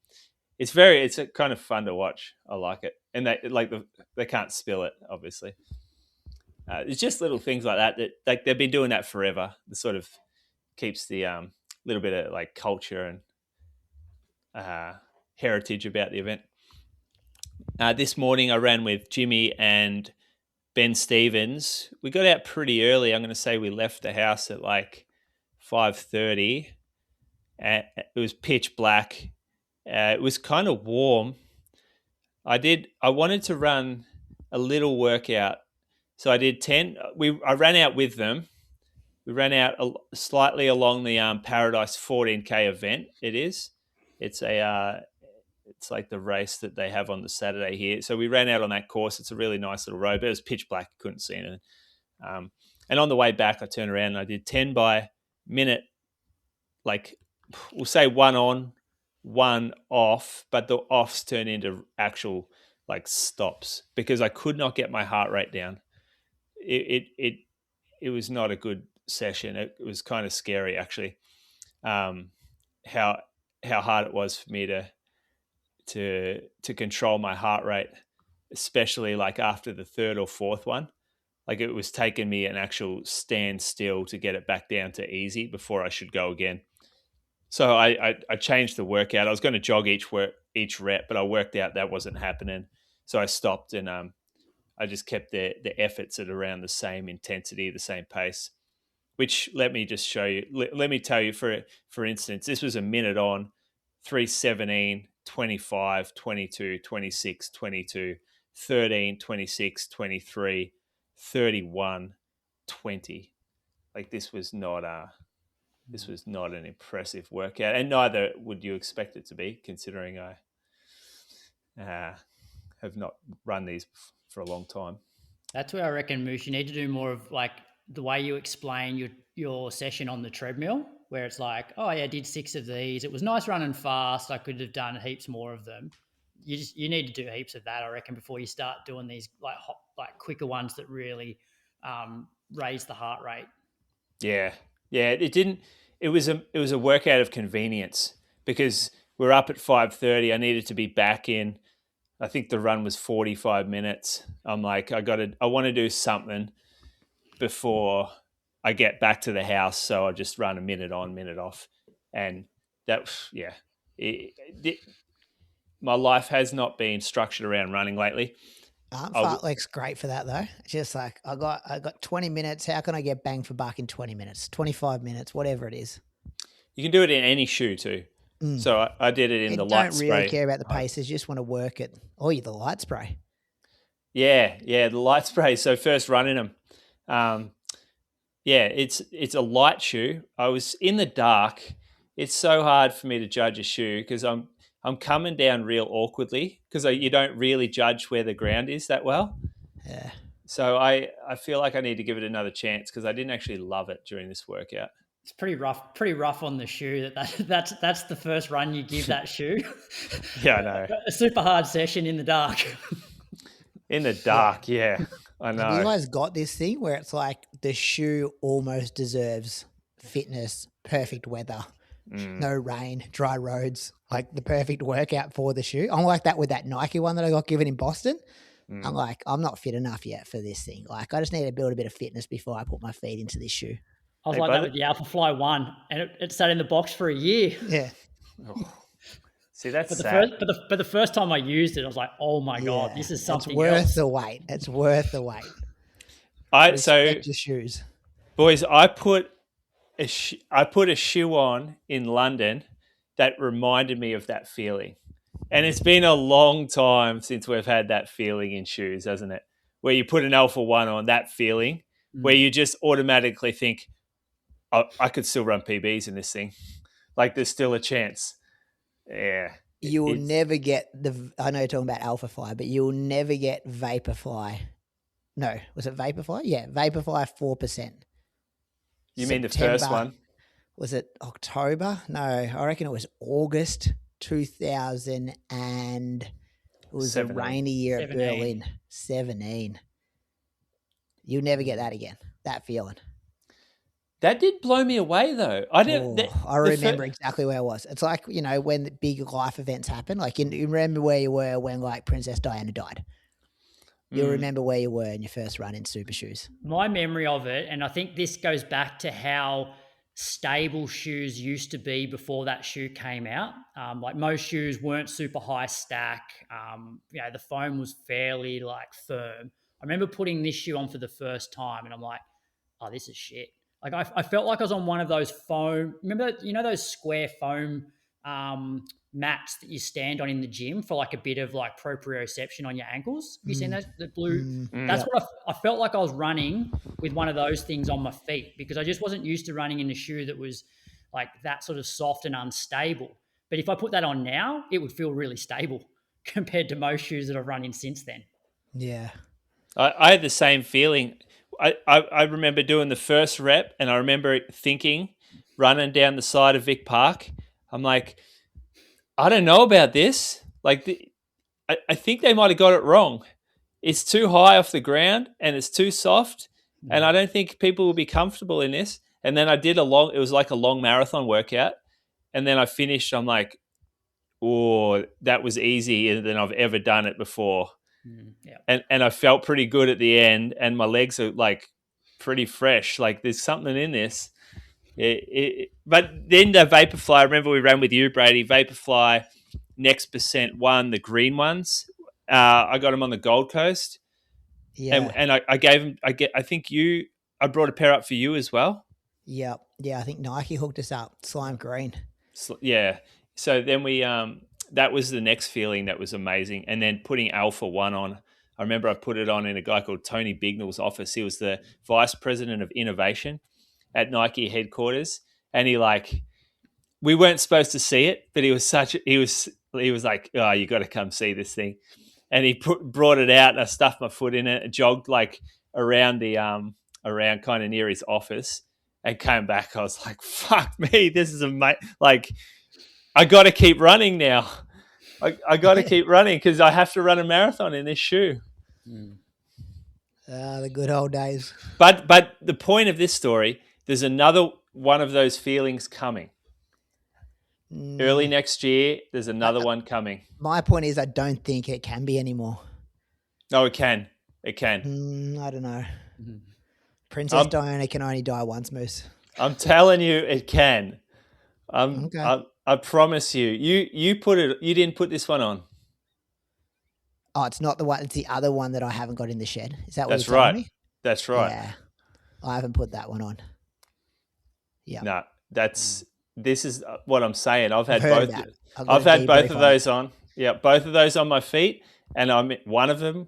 It's kind of fun to watch. I like it. And they can't spill it, obviously. It's just little things like that like they've been doing that forever. It sort of keeps the little bit of like culture and heritage about the event. This morning I ran with Jimmy and Ben Stevens. We got out pretty early. I'm going to say we left the house at like 5:30. And it was pitch black. It was kind of warm. I wanted to run a little workout. So I did 10. I ran out with them. We ran out slightly along the Paradise 14K event. It's like the race that they have on the Saturday here. So we ran out on that course. It's a really nice little road, but it was pitch black. You couldn't see anything. And on the way back, I turned around and I did 10 by minute, like we'll say 1 on, 1 off, but the offs turn into actual like stops because I could not get my heart rate down. It was not a good session. It was kind of scary actually. How hard it was for me to control my heart rate, especially like after the third or fourth one. Like it was taking me an actual standstill to get it back down to easy before I should go again. So I changed the workout. I was going to jog each rep, but I worked out that wasn't happening. So I stopped and I just kept the efforts at around the same intensity, the same pace, which let me just show you. Let me tell you, for instance, this was a minute on, 3:17, 25, 22, 26, 22, 13, 26, 23, 31, 20. Like this was not an impressive workout, and neither would you expect it to be, considering I have not run these for a long time. That's where I reckon, Moose, you need to do more of like the way you explain your session on the treadmill, where it's like, oh yeah, I did 6 of these. It was nice running fast. I could have done heaps more of them. You need to do heaps of that, I reckon, before you start doing these like quicker ones that really raise the heart rate. Yeah. It didn't. It was a workout of convenience because we're up at 5:30. I needed to be back in. I think the run was 45 minutes. I'm like, I want to do something before I get back to the house. So I just run a minute on, minute off. And that, yeah, my life has not been structured around running lately. Fartlek's great for that though. It's just like I got 20 minutes. How can I get bang for buck in 20 minutes, 25 minutes, whatever it is? You can do it in any shoe too. So I did it in the light spray. Don't really care about the paces. You just want to work it. Oh, the light spray. Yeah, the light spray. So first running them. It's a light shoe. I was in the dark. It's so hard for me to judge a shoe because I'm coming down real awkwardly because you don't really judge where the ground is that well. Yeah. So I feel like I need to give it another chance because I didn't actually love it during this workout. It's pretty rough on the shoe. That's the first run you give that shoe. Yeah, I know. A super hard session in the dark. In the dark, yeah. I know. Have you guys got this thing where it's like the shoe almost deserves fitness, perfect weather, no rain, dry roads, like the perfect workout for the shoe? I'm like that with that Nike one that I got given in Boston. I'm like, I'm not fit enough yet for this thing. Like, I just need to build a bit of fitness before I put my feet into this shoe. I was like that with the Alpha Fly 1, and it sat in the box for a year. Yeah. See, that's but sad. the first time I used it, I was like, oh my God, this is something It's worth else. the wait. It's worth the wait. So Respect your shoes. Boys, I put a shoe on in London that reminded me of that feeling. And it's been a long time since we've had that feeling in shoes, hasn't it? Where you put an Alpha 1 on, that feeling, where you just automatically think, oh, I could still run PBs in this thing. Like there's still a chance. Yeah. You will never get I know you're talking about Alpha Fly, but you'll never get Vaporfly. No, was it Vaporfly? Yeah, Vaporfly 4%. You mean the first one? Was it October? No, I reckon it was August 2000 and it was 17. a rainy year at Berlin. 17. You'll never get that again, that feeling. That did blow me away, though. I didn't. I remember exactly where I was. It's like, you know, when the big life events happen. Like, you remember where you were when, like, Princess Diana died. You'll remember where you were in your first run in super shoes. My memory of it, and I think this goes back to how stable shoes used to be before that shoe came out. Like most shoes weren't super high stack. The foam was fairly like firm. I remember putting this shoe on for the first time, and I'm like, oh, this is shit. Like I felt like I was on one of those foam. Remember, you know, those square foam mats that you stand on in the gym for like a bit of like proprioception on your ankles. Have you seen those? The blue. That's what I felt like I was running with one of those things on my feet because I just wasn't used to running in a shoe that was like that sort of soft and unstable. But if I put that on now, it would feel really stable compared to most shoes that I've run in since then. Yeah. I had the same feeling. I remember doing the first rep and I remember thinking, running down the side of Vic Park, I'm like, I don't know about this. Like, I think they might have got it wrong. It's too high off the ground and it's too soft. And I don't think people will be comfortable in this. And then I did it was like a long marathon workout. And then I finished, I'm like, oh, that was easier than I've ever done it before. And I felt pretty good at the end, and my legs are like pretty fresh. Like there's something in this. But then the Vaporfly, I remember we ran with you, Brady. Vaporfly, Next Percent won the green ones. I got them on the Gold Coast. Yeah, and I gave them. I think I brought a pair up for you as well. Yeah. I think Nike hooked us up. Slime green. Yeah. So then we that was the next feeling that was amazing. And then putting Alpha 1 on, I remember I put it on in a guy called Tony Bignell's office. He was the vice president of innovation at Nike headquarters. And we weren't supposed to see it, but he was like, oh, you got to come see this thing. And he brought it out and I stuffed my foot in it, jogged like around around kind of near his office and came back. I was like, fuck me, this is amazing. Like, I got to keep running now. I got to keep running because I have to run a marathon in this shoe. The good old days. But the point of this story, there's another one of those feelings coming. Early next year, there's another one coming. My point is I don't think it can be anymore. No, it can. It can. I don't know. Princess Diana can only die once, Moose. I'm telling you, it can. Okay. I promise you. You didn't put this one on. Oh, it's not the one. It's the other one that I haven't got in the shed. Is that what That's you're telling right. me? That's right. Yeah. I haven't put that one on. Yeah. No, this is what I'm saying. I've had heard both. that. I've had both of those on. Yeah, both of those on my feet, and one of them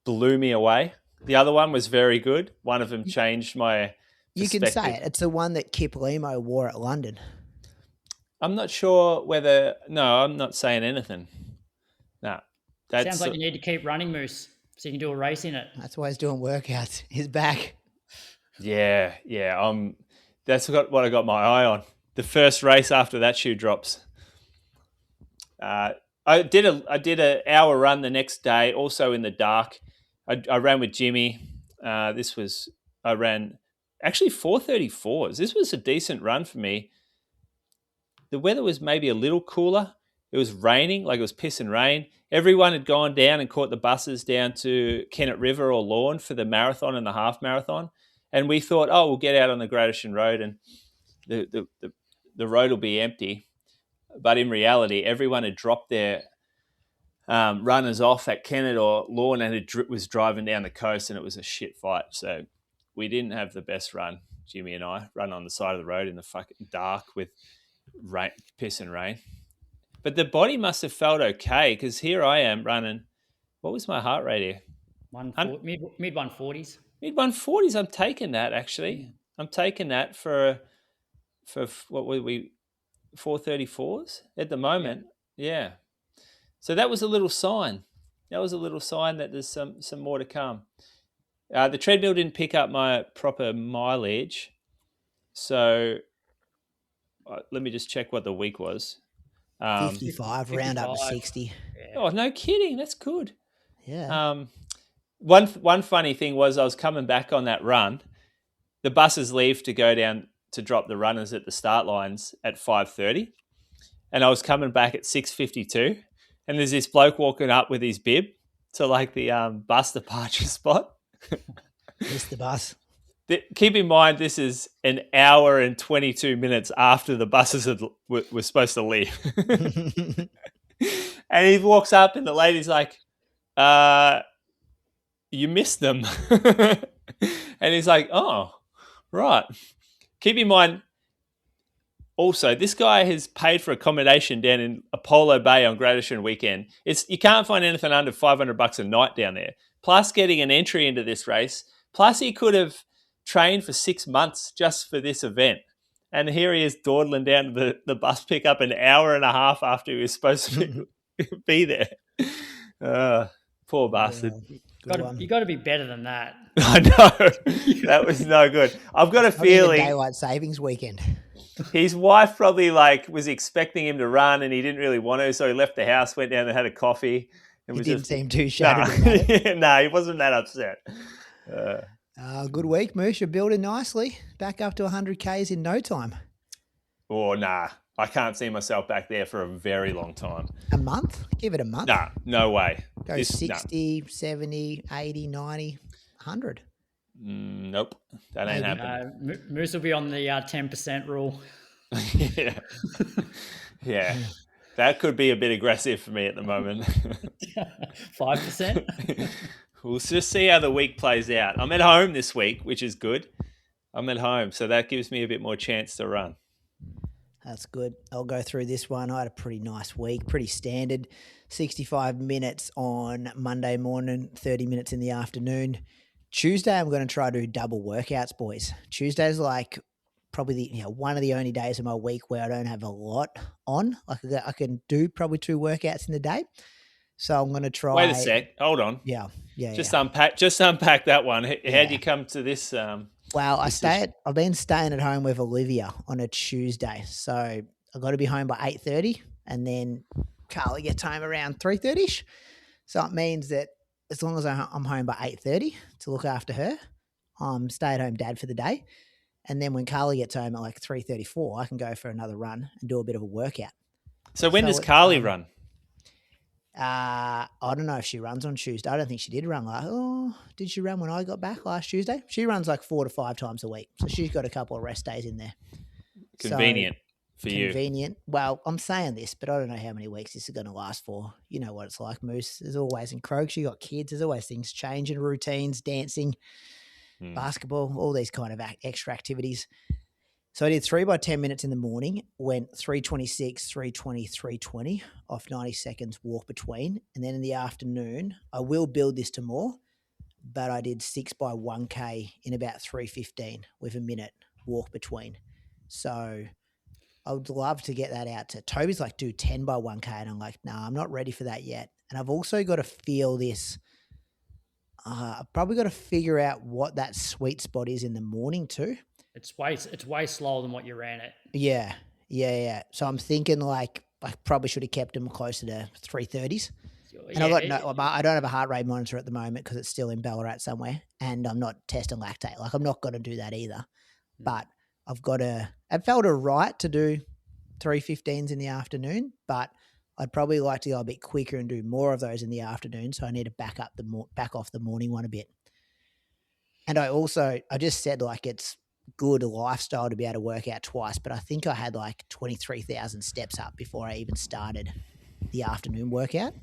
blew me away. The other one was very good. One of them changed my You can perspective. say it. It's the one that Kip Limo wore at London. I'm not sure whether. No, I'm not saying anything. No, Sounds like you need to keep running, Moose. So you can do a race in it. That's why he's doing workouts. He's back. Yeah. That's what I got my eye on. The first race after that shoe drops. I did an hour run the next day, also in the dark. I ran with Jimmy. I ran actually 4:34s. This was a decent run for me. The weather was maybe a little cooler. It was raining, like it was piss and rain. Everyone had gone down and caught the buses down to Kennett River or Lorne for the marathon and the half marathon. And we thought, we'll get out on the Great Ocean Road and the road will be empty. But in reality, everyone had dropped their runners off at Kennett or Lorne and was driving down the coast, and it was a shit fight. So we didn't have the best run, Jimmy and I, run on the side of the road in the fucking dark with rain, piss and rain. But the body must have felt okay, because here I am running. What was my heart rate here? Mid 140s. Mid 140s. I'm taking that, actually. I'm taking that for what were we, 4:34s at the moment. Yeah. So that was a little sign. That there's some more to come. The treadmill didn't pick up my proper mileage. So let me just check what the week was. 55, round up to 60. Yeah. Oh, no kidding. That's good. Yeah. One funny thing was I was coming back on that run. The buses leave to go down to drop the runners at the start lines at 5:30. And I was coming back at 6:52. And there's this bloke walking up with his bib to like the bus departure spot. Missed the bus. Keep in mind, this is an hour and 22 minutes after the buses were supposed to leave. And he walks up and the lady's like, you missed them. And he's like, oh, right. Keep in mind, also, this guy has paid for accommodation down in Apollo Bay on Great Ocean weekend. You can't find anything under $500 a night down there. Plus getting an entry into this race. Plus he could have trained for 6 months just for this event. And here he is dawdling down to the bus pickup an hour and a half after he was supposed to be there. Poor bastard. You got to be better than that. I know. That was no good. I've got a feeling. Daylight savings weekend. His wife probably was expecting him to run and he didn't really want to, so he left the house, went down and had a coffee. And He didn't seem too shattered. No, he wasn't that upset. Good week, Moose. You're building nicely. Back up to 100 Ks in no time. Oh, nah. I can't see myself back there for a very long time. A month? Give it a month. Nah, no way. Go 60, 70, 80, 90, 100. Nope. That ain't happening. Moose will be on the 10% rule. Yeah. Yeah. That could be a bit aggressive for me at the moment. 5%? We'll just see how the week plays out. I'm at home this week, which is good. I'm at home, so that gives me a bit more chance to run. That's good. I'll go through this one. I had a pretty nice week, pretty standard. 65 minutes on Monday morning, 30 minutes in the afternoon. Tuesday, I'm going to try to do double workouts, boys. Tuesday's like probably one of the only days of my week where I don't have a lot on. Like I can do probably 2 workouts in the day. So I'm going to try. Wait a sec. Hold on. Yeah. Unpack that one. How'd you come to this? Well, I've been staying at home with Olivia on a Tuesday. So I've got to be home by 8:30 and then Carly gets home around 3:30ish. So it means that as long as I'm home by 8:30 to look after her, I'm stay-at-home dad for the day. And then when Carly gets home at like 3:34, I can go for another run and do a bit of a workout. So when does Carly run? I don't know if she runs on Tuesday. I don't think she did run. Did she run when I got back last Tuesday? She runs like 4 to 5 times a week. So she's got a couple of rest days in there. Convenient for you. Convenient. Well, I'm saying this, but I don't know how many weeks this is going to last for. You know what it's like, Moose. There's always in Croaks, you got kids. There's always things changing, routines, dancing, basketball, all these kind of extra activities. So I did 3 by 10 minutes in the morning, went 3:26, 3:20, 3:20 off 90 seconds walk between. And then in the afternoon, I will build this to more, but I did 6 by 1K in about 3:15 with a minute walk between. So I would love to get that out to Toby's like, do 10 by 1K. And I'm like, no, I'm not ready for that yet. And I've also got to feel this I've probably got to figure out what that sweet spot is in the morning too. It's way slower than what you ran it. Yeah. So I'm thinking like I probably should have kept them closer to 3:30s. And I don't have a heart rate monitor at the moment because it's still in Ballarat somewhere, and I'm not testing lactate. Like I'm not going to do that either. But it felt right to do 3:15s in the afternoon, but I'd probably like to go a bit quicker and do more of those in the afternoon. So I need to back off the morning one a bit. And I just said like it's good lifestyle to be able to work out twice, but I think I had like 23,000 steps up before I even started the afternoon workout.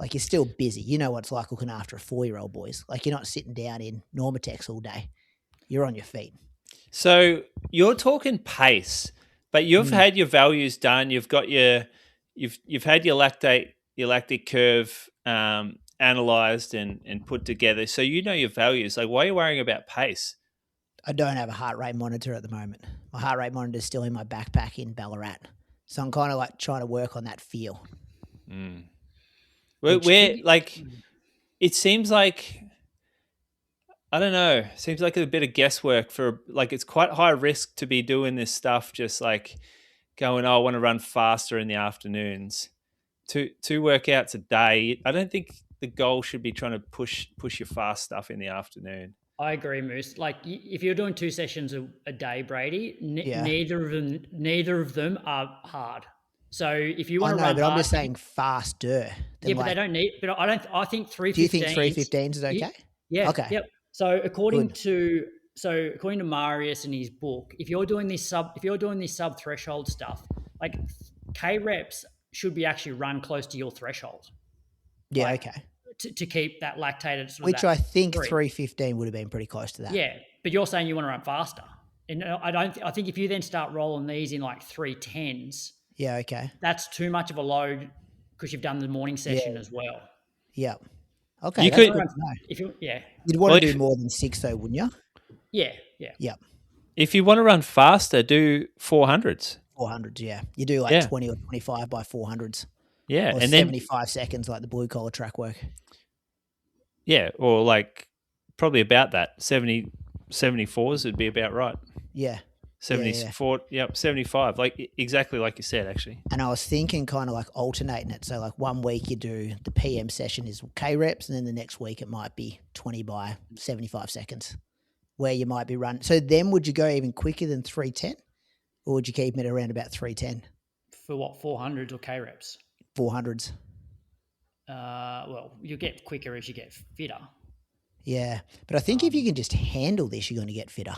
Like you're still busy. You know what it's like looking after a 4-year-old, boys. Like you're not sitting down in Normatex all day. You're on your feet. So you're talking pace, but you've had your values done. You've got you've had your lactic curve analyzed and put together. So you know your values. Like, why are you worrying about pace? I don't have a heart rate monitor at the moment. My heart rate monitor is still in my backpack in Ballarat. So I'm kind of like trying to work on that feel. Where like, it seems like, I don't know, it seems like a bit of guesswork for like, it's quite high risk to be doing this stuff. Just like going, I want to run faster in the afternoons. Two workouts a day. I don't think the goal should be trying to push your fast stuff in the afternoon. I agree, Moose. Like if you're doing 2 sessions a day, Brady, neither of them are hard. So if you want to run, but I'm just saying faster. Yeah, but they don't need. But I think 3:15. Do you think 3:15s is okay? Yeah. Okay. Yep. So according to Marius in his book, if you're doing this sub threshold stuff, like K reps should be actually run close to your threshold. Yeah. Like, okay. To keep that lactated sort of Which I think 3:15 would have been pretty close to that. Yeah, but you're saying you want to run faster, and I think if you then start rolling these in like 3:10s. Yeah. Okay. That's too much of a load because you've done the morning session as well. Yeah. Okay. You could. You'd want to do more than 6 though, wouldn't you? Yeah. Yeah. If you want to run faster, do 400s. 400s, yeah. You do like 20 or 25 by 400s. Yeah, or and 75 seconds like the blue collar track work. Yeah, or like probably about that. 74s would be about right. Yeah. 74, yep, 75, like exactly like you said, actually. And I was thinking kind of like alternating it. So like one week you do the PM session is K reps, and then the next week it might be 20 by 75 seconds where you might be running. So then would you go even quicker than 3:10 or would you keep it around about 3:10? For what, 400s or K reps? 400s. Well, you'll get quicker as you get fitter. Yeah. But I think if you can just handle this, you're going to get fitter.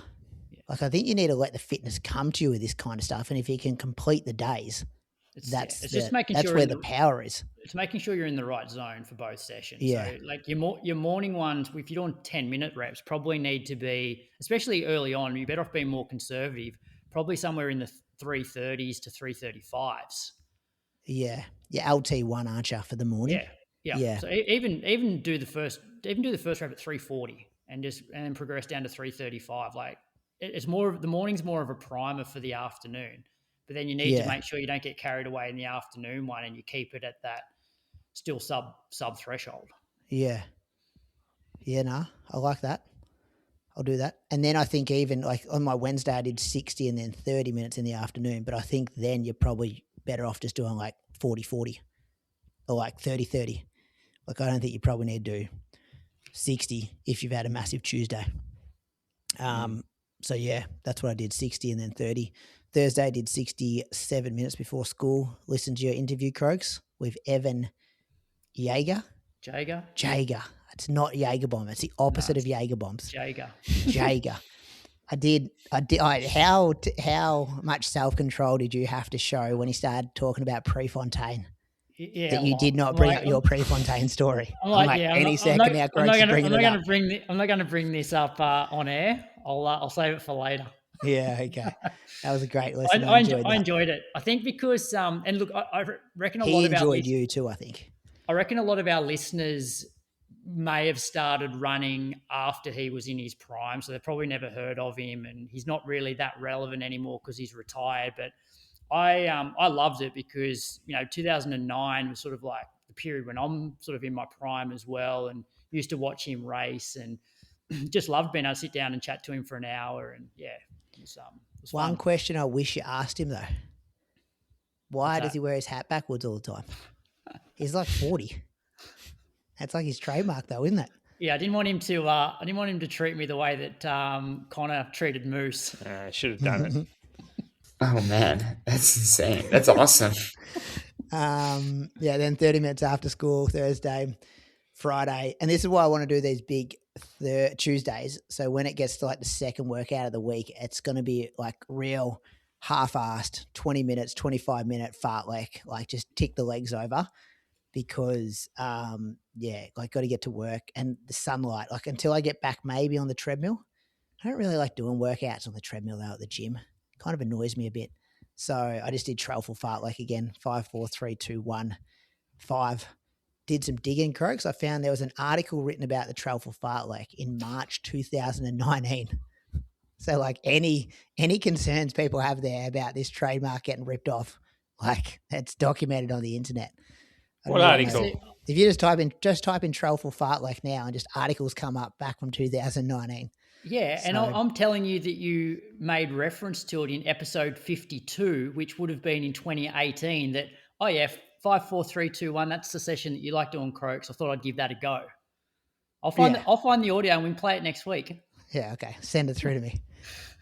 Like, I think you need to let the fitness come to you with this kind of stuff. And if you can complete the days, that's where the power is. It's making sure you're in the right zone for both sessions. Yeah. So, like, your morning ones, if you're doing 10-minute reps, probably need to be, especially early on, you're better off being more conservative, probably somewhere in the 3:30s to 3:35s. Yeah. You're LT1, aren't you, for the morning? Yeah. So even do the first rep at 3:40 and progress down to 3:35. Like, it's more of the morning's more of a primer for the afternoon, but then you need to make sure you don't get carried away in the afternoon one and you keep it at that still sub threshold. Yeah. Yeah, no, I like that. I'll do that. And then I think even like on my Wednesday, I did 60 and then 30 minutes in the afternoon, but I think then you're probably better off just doing like 40-40 or like 30-30. Like, I don't think you probably need to do 60 if you've had a massive Tuesday. So, yeah, that's what I did, 60 and then 30. Thursday, I did 67 minutes before school. Listened to your interview, Croaks, with Evan Jaeger. Jaeger. It's not Jaeger bomb. It's the opposite of Jaeger bombs. Jaeger. How much self-control did you have to show when he started talking about Prefontaine? Yeah, that you did not bring up your Prefontaine story. I'm not going to bring this up on air. I'll save it for later. Yeah, okay. That was a great lesson. I enjoyed it. I think because and look, I reckon a lot of our enjoyed you too. I think. I reckon a lot of our listeners may have started running after he was in his prime, so they've probably never heard of him, and he's not really that relevant anymore because he's retired. But I loved it because 2009 was sort of like the period when I'm sort of in my prime as well, and used to watch him race and just loved being able to sit down and chat to him for an hour. And yeah, it was One fun. question I wish you asked him though. Why does he wear his hat backwards all the time? He's like 40. That's like his trademark though, isn't it? Yeah, I didn't want him to treat me the way that Connor treated Moose. I should have done it. Oh man, that's insane. That's awesome. Then 30 minutes after school, Thursday, Friday. And this is why I want to do these big Tuesdays. So when it gets to like the second workout of the week, it's going to be like real half-assed 20 minutes, 25-minute fartlek, like just tick the legs over because, like got to get to work and the sunlight, like until I get back maybe on the treadmill. I don't really like doing workouts on the treadmill though at the gym. It kind of annoys me a bit. So I just did trailful fartlek again, 5, 4, 3, 2, 1, 5. Did some digging, Croaks. I found there was an article written about the trailful fartlek in March 2019. So like any concerns people have there about this trademark getting ripped off, like it's documented on the internet. What article? If you just type in trailful fartlek now and just articles come up back from 2019. Yeah, and I'm telling you that you made reference to it in episode 52, which would have been in 2018. That 5, 4, 3, 2, 1. That's the session that you like doing, Croaks. I thought I'd give that a go. I'll find the audio and we can play it next week. Yeah, okay. Send it through to me.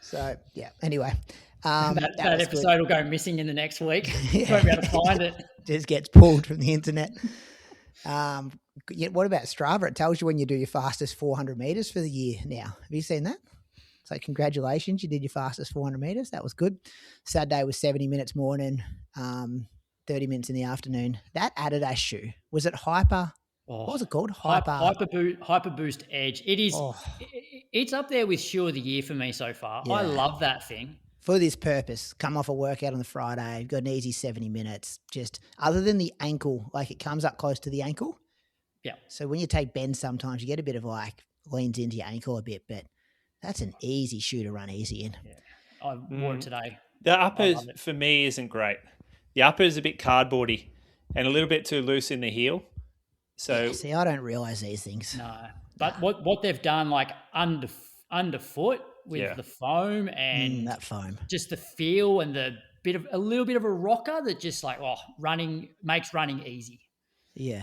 So yeah. Anyway, that episode will go missing in the next week. You won't be able to find it. Just gets pulled from the internet. What about Strava? It tells you when you do your fastest 400 meters for the year now. Have you seen that? It's like, congratulations, you did your fastest 400 meters. That was good. Saturday was 70 minutes morning, 30 minutes in the afternoon. That Adidas shoe, was it Hyper? What was it called? Hyper Boost Edge. It is. It's up there with shoe of the year for me so far. Yeah. I love that thing. For this purpose, come off a workout on the Friday, got an easy 70 minutes. Just other than the ankle, like it comes up close to the ankle. Yeah. So when you take bends, sometimes you get a bit of like leans into your ankle a bit, but that's an easy shoe to run easy in. Yeah. I wore it today. The upper for me isn't great. The upper is a bit cardboardy and a little bit too loose in the heel. So see, I don't realize these things. No, but what they've done, like underfoot with the foam and that foam, just the feel and a little bit of a rocker that just like makes running easy. Yeah,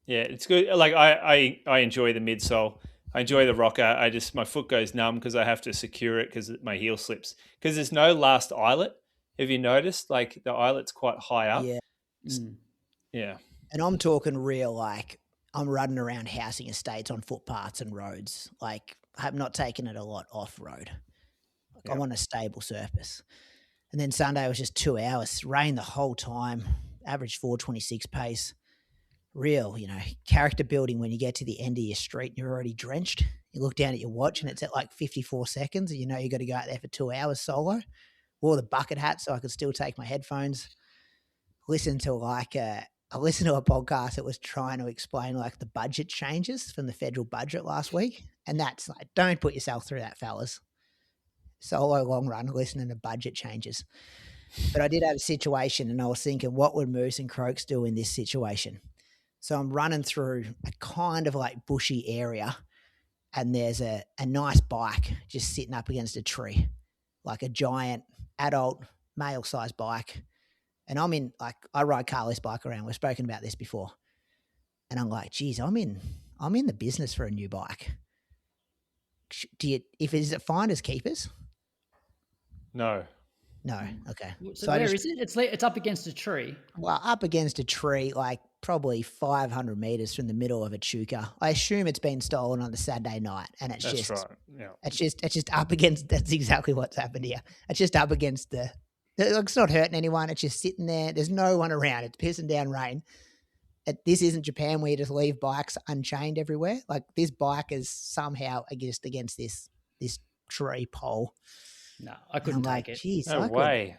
it's good. Like I enjoy the midsole. I enjoy the rocker. My foot goes numb because I have to secure it because my heel slips. Because there's no last eyelet. Have you noticed? Like the eyelet's quite high up. Yeah. Yeah. And I'm talking real, like I'm running around housing estates on footpaths and roads. Like I'm not taking it a lot off road. Like I'm on a stable surface. And then Sunday was just 2 hours, rain the whole time, average 4:26 pace. Real, character building when you get to the end of your street and you're already drenched. You look down at your watch and it's at like 54 seconds and you got to go out there for 2 hours solo. Wore the bucket hat so I could still take my headphones. Listen to I listened to a podcast that was trying to explain like the budget changes from the federal budget last week. And that's like, don't put yourself through that, fellas. Solo long run, listening to budget changes. But I did have a situation and I was thinking, what would Moose and Croaks do in this situation? So I'm running through a kind of like bushy area and there's a nice bike just sitting up against a tree, like a giant adult male-sized bike. And I'm in, like, I ride Carly's bike around. We've spoken about this before. And I'm like, geez, I'm in the business for a new bike. Is it finders keepers? No. Okay. So where is it? It's up against a tree. Well, up against a tree, like probably 500 meters from the middle of a chuka. I assume it's been stolen on the Saturday night, and it's that's just right. Yeah. It's just up against. That's exactly what's happened here. It's just up against it's not hurting anyone. It's just sitting there. There's no one around. It's pissing down rain. This isn't Japan where you just leave bikes unchained everywhere. Like this bike is somehow against this tree pole. No, I couldn't take it. Geez, no way.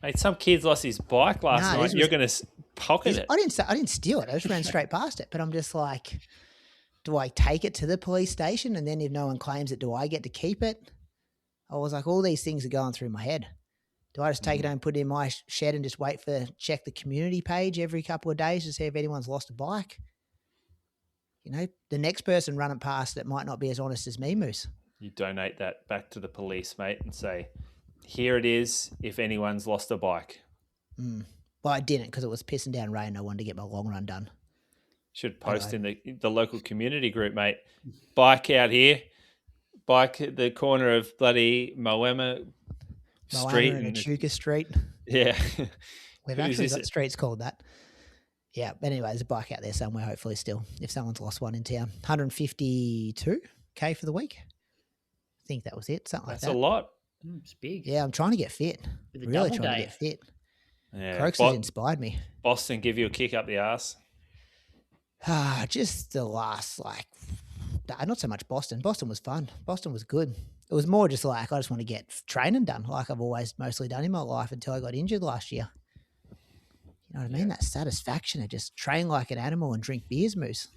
Mate, some kid's lost his bike last night. You're going to pocket it. I didn't steal it. I just ran straight past it. But I'm just like, do I take it to the police station? And then if no one claims it, do I get to keep it? I was like, all these things are going through my head. Do I just take it home, put it in my shed and just check the community page every couple of days to see if anyone's lost a bike? the next person running past it might not be as honest as me, Moose. You donate that back to the police, mate, and say, here it is if anyone's lost a bike. Well, I didn't because it was pissing down rain. I wanted to get my long run done. Should post in the local community group, mate. Bike out here. Bike at the corner of bloody Moama Street. And Echuca Street. Yeah. We've actually got streets called that. Yeah. But anyway, there's a bike out there somewhere, hopefully still, if someone's lost one in town. 152K for the week. I think that was it. Something like that. That's a lot. It's big. Yeah, I'm trying to get fit. Really trying to get fit. Yeah. Croaks has inspired me. Boston give you a kick up the arse? Just the last, not so much Boston. Boston was fun. Boston was good. It was more just I just want to get training done like I've always mostly done in my life until I got injured last year. You know what I mean? That satisfaction of just train like an animal and drink beers, Moose.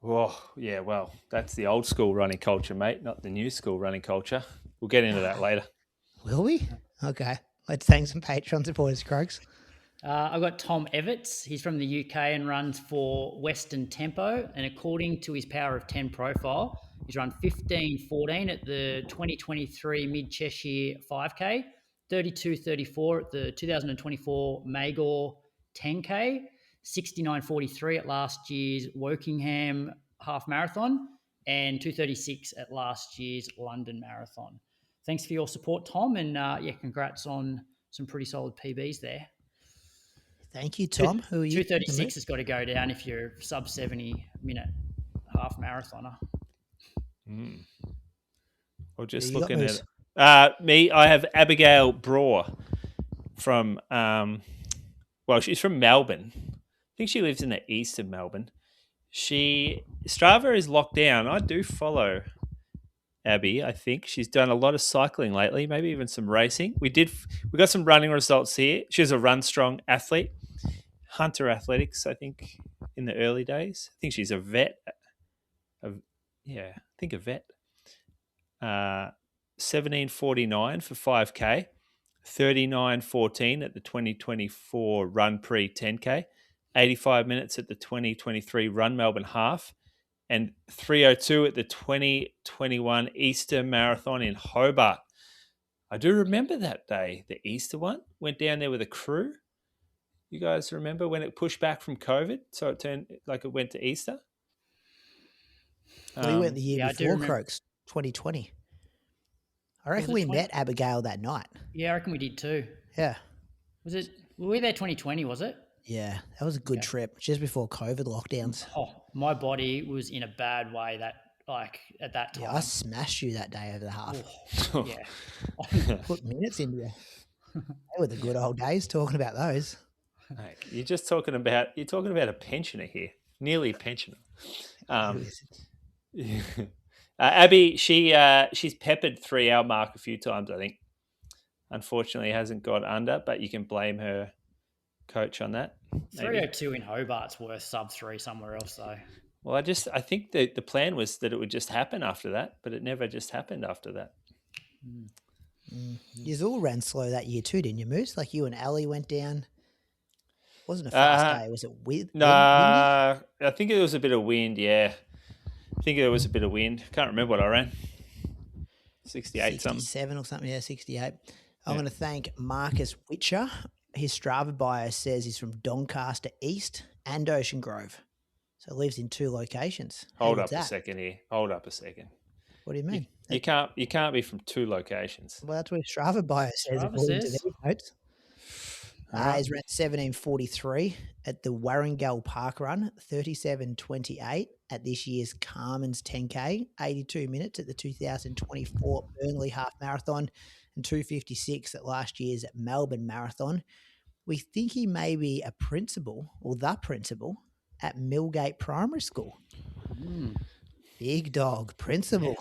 Oh, yeah, well, that's the old school running culture, mate, not the new school running culture. We'll get into that later. Will we? Okay. Let's thank some Patreon supporters, Croaks. I've got Tom Everts. He's from the UK and runs for Western Tempo. And according to his Power of 10 profile, he's run 15:14 at the 2023 Mid-Cheshire 5K, 32:34 at the 2024 Magor 10K, 69:43 at last year's Wokingham Half Marathon, and 2:36 at last year's London Marathon. Thanks for your support, Tom, and congrats on some pretty solid PBs there. Thank you, Tom. Who are you? 2:36 has got to go down if you're sub 70-minute half marathoner. Or just looking at me, I have Abigail Braw from, she's from Melbourne. I think she lives in the east of Melbourne. Strava is locked down. I do follow Abby. I think she's done a lot of cycling lately, maybe even some racing. We got some running results here. She was a run strong athlete, Hunter Athletics, I think, in the early days. I think she's a vet. A vet. 17:49 for 5K, 39:14 at the 2024 Run Pre 10K, 85 minutes at the 2023 Run Melbourne Half, and 3:02 at the 2021 Easter Marathon in Hobart. I do remember that day, the Easter one. Went down there with a crew. You guys remember when it pushed back from COVID? So it turned like it went to Easter? We went the year before, Croaks, 2020. I reckon we met Abigail that night. Yeah, I reckon we did too. Yeah. Were we there 2020, was it? Yeah, that was a good trip, just before COVID lockdowns. Oh, my body was in a bad way at that time. Yeah, I smashed you that day over the half. Oh, yeah. Put minutes into you. They were the good old days, talking about those. Hey, you're talking about a pensioner here, nearly a pensioner. Abby, she's peppered 3-hour mark a few times, I think. Unfortunately, hasn't got under, but you can blame her coach on that. 3:02 in Hobart's worth sub 3 somewhere else, though. Well, I think the plan was that it would just happen after that, but it never just happened after that. You all ran slow that year too, didn't you, Moose? Like you and Ali went down. Wasn't a fast day, was it? No, I think it was a bit of wind, yeah. I think there was a bit of wind. Can't remember what I ran. 68 something. 67 or something, yeah, 68. I'm going to thank Marcus Witcher. His Strava bio says he's from Doncaster East and Ocean Grove. So lives in 2 locations. Hold up a second here. What do you mean? You can't be from 2 locations. Well, that's what his Strava bio says. According to these notes. He's ran 17:43 at the Warringale Park Run, 37:28 at this year's Carmen's 10K, 82 minutes at the 2024 Burnley Half Marathon, and 2:56 at last year's Melbourne Marathon. We think he may be a principal or the principal at Millgate Primary School. Big dog, principal.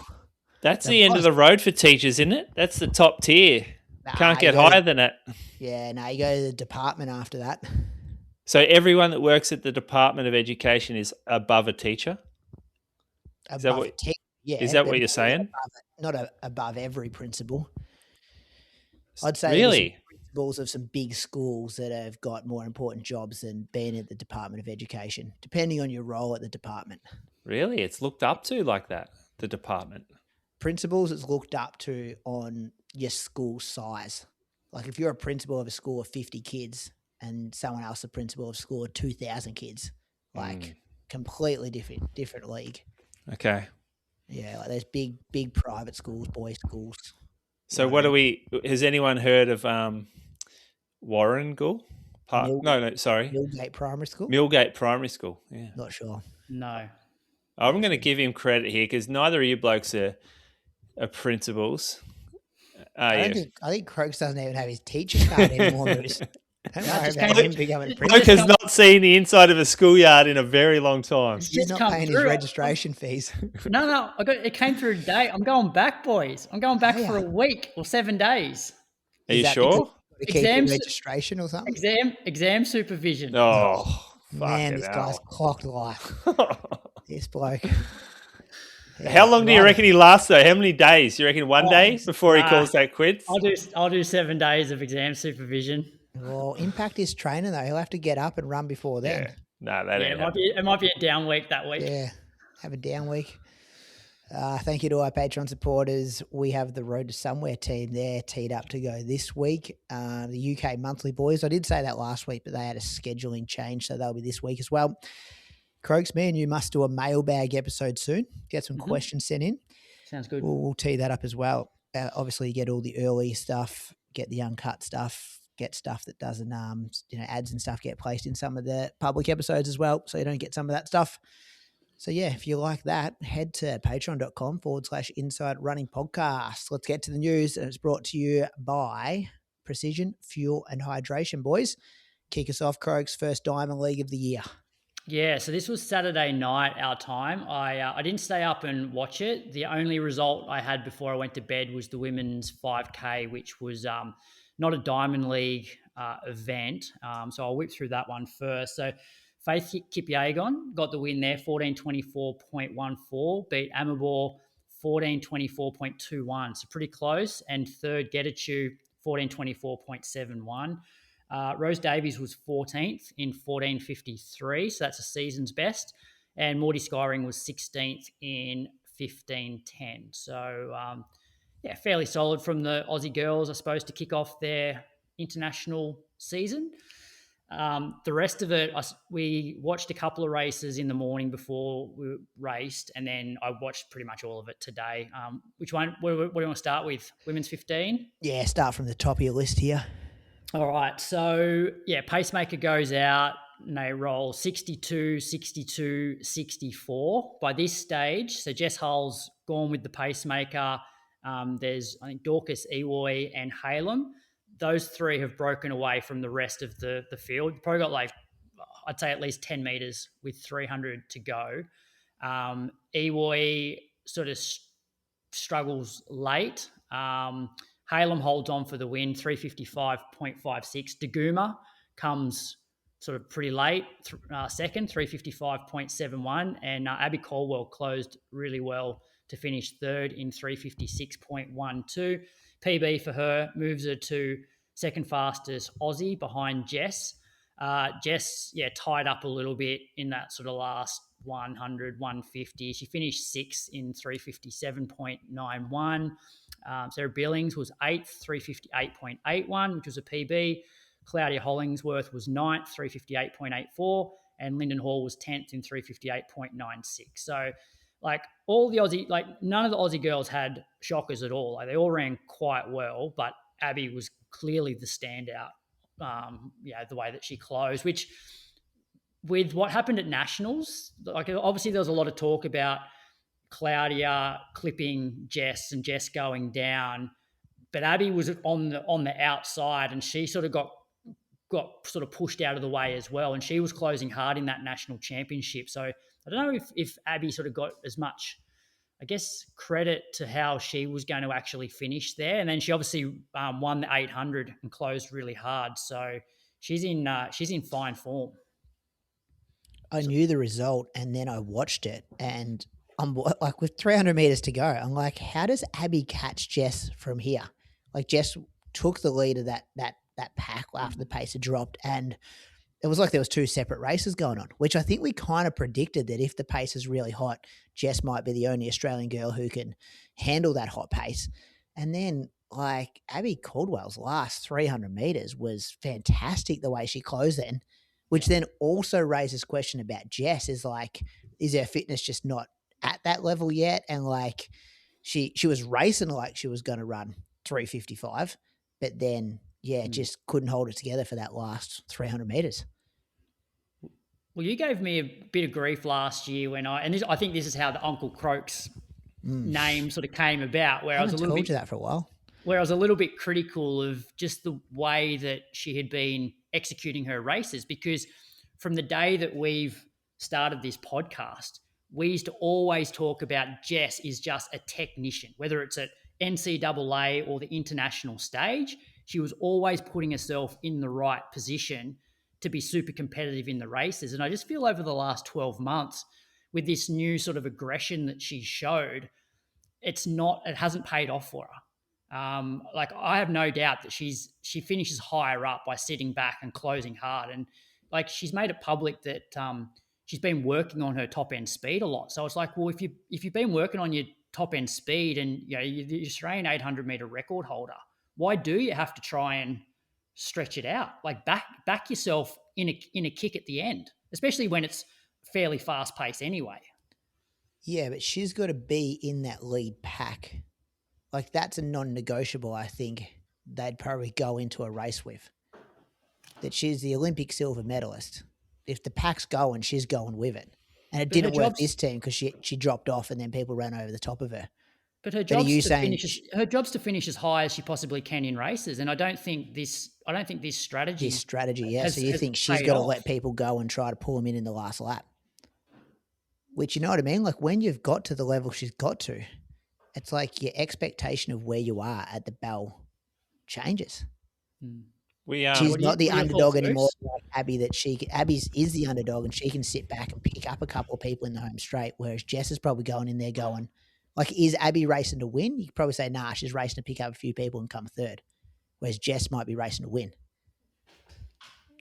That's the end of the road for teachers, isn't it? That's the top tier. Can't get higher than that. Yeah, no, you go to the department after that. So everyone that works at the Department of Education is above a teacher? Is that what you're saying? Not above every principal. I'd say really principals of some big schools that have got more important jobs than being at the Department of Education, depending on your role at the department. Really? It's looked up to like that, the department? Principals is looked up to on your school size. Like if you're a principal of a school of 50 kids and someone else a principal of a school of 2,000 kids, like completely different league. Okay. Yeah, like there's big private schools, boys' schools. So has anyone heard of Warrnambool Park? Sorry. Millgate Primary School? Millgate Primary School, yeah. Not sure. No. I'm going to give him credit here because neither of you blokes are principals. I think Croaks doesn't even have his teacher card anymore, Moose. Don't worry about him becoming a Bloke principal. has not seen the inside of a schoolyard in a very long time. He's not paying his registration fees. No. It came through today. I'm going back, boys. I'm going back for a week or 7 days. Are you sure? To keep your registration or something? Exam supervision. Oh, man, this guy's clocked life. This bloke. Yeah, how long do you reckon he lasts though? How many days? You reckon one day before he calls that quits? I'll do 7 days of exam supervision. Well, impact his training though. He'll have to get up and run before then. Yeah. No, that ain't it might be a down week that week. Yeah, have a down week. Thank you to our Patreon supporters. We have the Road to Somewhere team there teed up to go this week. The UK Monthly boys. I did say that last week, but they had a scheduling change, so they'll be this week as well. Croaks, me and you must do a mailbag episode soon. Get some questions sent in. Sounds good. We'll tee that up as well. Obviously, you get all the early stuff, get the uncut stuff, get stuff that doesn't, ads and stuff get placed in some of the public episodes as well, so you don't get some of that stuff. So, yeah, if you like that, head to patreon.com/Inside Running Podcast. Let's get to the news, and it's brought to you by Precision Fuel and Hydration, boys. Kick us off, Croaks, first Diamond League of the year. Yeah, so this was Saturday night, our time. I didn't stay up and watch it. The only result I had before I went to bed was the women's 5K, which was not a Diamond League event. So I'll whip through that one first. So Faith Kipyegon got the win there, 14:24.14, beat Amabor 14:24.21, so pretty close. And third, Getachew 14:24.71. Rose Davies was 14th in 14:53, so that's a season's best. And Maudie Skyring was 16th in 15:10. So, fairly solid from the Aussie girls, I suppose, to kick off their international season. The rest of it, we watched a couple of races in the morning before we raced, and then I watched pretty much all of it today. Which one? What do you want to start with? Women's 15? Yeah, start from the top of your list here. All right. So, pacemaker goes out and they roll 62, 62, 64. By this stage, so Jess Hull's gone with the pacemaker. There's, I think, Dorcas, Ewoy and Halem. Those three have broken away from the rest of the field. Probably got I'd say at least 10 meters with 300 to go. Ewoy sort of struggles late. Halem holds on for the win, 355.56. Daguma comes sort of pretty late, second, 355.71. And Abbey Caldwell closed really well to finish third in 356.12. PB for her moves her to second fastest Aussie behind Jess. Jess, tied up a little bit in that sort of last 100, 150. She finished sixth in 357.91. Sarah Billings was 8th, 358.81, which was a PB. Claudia Hollingsworth was 9th, 358.84. And Lyndon Hall was 10th in 358.96. So, all the Aussie, none of the Aussie girls had shockers at all. They all ran quite well, but Abbey was clearly the standout, the way that she closed, which with what happened at Nationals, obviously there was a lot of talk about Claudia clipping Jess and Jess going down, but Abbey was on the outside and she sort of got sort of pushed out of the way as well, and she was closing hard in that national championship. So I don't know if Abbey sort of got as much, I guess, credit to how she was going to actually finish there, and then she obviously won the 800 and closed really hard. So she's in fine form. I knew the result, and then I watched it, and I'm with 300 meters to go, I'm like, how does Abbey catch Jess from here? Jess took the lead of that that pack after the pace had dropped, and it was like there was two separate races going on, which I think we kind of predicted that if the pace is really hot, Jess might be the only Australian girl who can handle that hot pace. And then like Abbey Caldwell's last 300 meters was fantastic the way she closed then, which then also raises question about Jess is like, is her fitness just not at that level yet? And like she was racing like she was going to run 3:55, but then just couldn't hold it together for that last 300 meters. Well, you gave me a bit of grief last year when I think this is how the Uncle Croaks name sort of came about, where I was a little bit told you that for a while. Where I was a little bit critical of just the way that she had been executing her races, because from the day that we've started this podcast, we used to always talk about Jess is just a technician, whether it's at NCAA or the international stage. She was always putting herself in the right position to be super competitive in the races. And I just feel over the last 12 months with this new sort of aggression that she showed, it hasn't paid off for her. Like I have no doubt that she finishes higher up by sitting back and closing hard. And like she's made it public that she's been working on her top end speed a lot. So it's like, well, if you've been working on your top end speed and you're the Australian 800 meter record holder, why do you have to try and stretch it out? Like back yourself in a kick at the end, especially when it's fairly fast paced anyway. Yeah, but she's got to be in that lead pack. Like that's a non-negotiable, I think they'd probably go into a race with. That she's the Olympic silver medalist. If the pack's going, she's going with it. And it didn't work this team because she dropped off and then people ran over the top of her. But her job's to finish as high as she possibly can in races. And I don't think this strategy. So you think she's got to let people go and try to pull them in the last lap? Which, you know what I mean? Like when you've got to the level she's got to, it's like your expectation of where you are at the bell changes. She's not the underdog anymore like Abbey. Abbey's is the underdog and she can sit back and pick up a couple of people in the home straight, whereas Jess is probably going in there going, like, is Abbey racing to win? You could probably say, nah, she's racing to pick up a few people and come third, whereas Jess might be racing to win.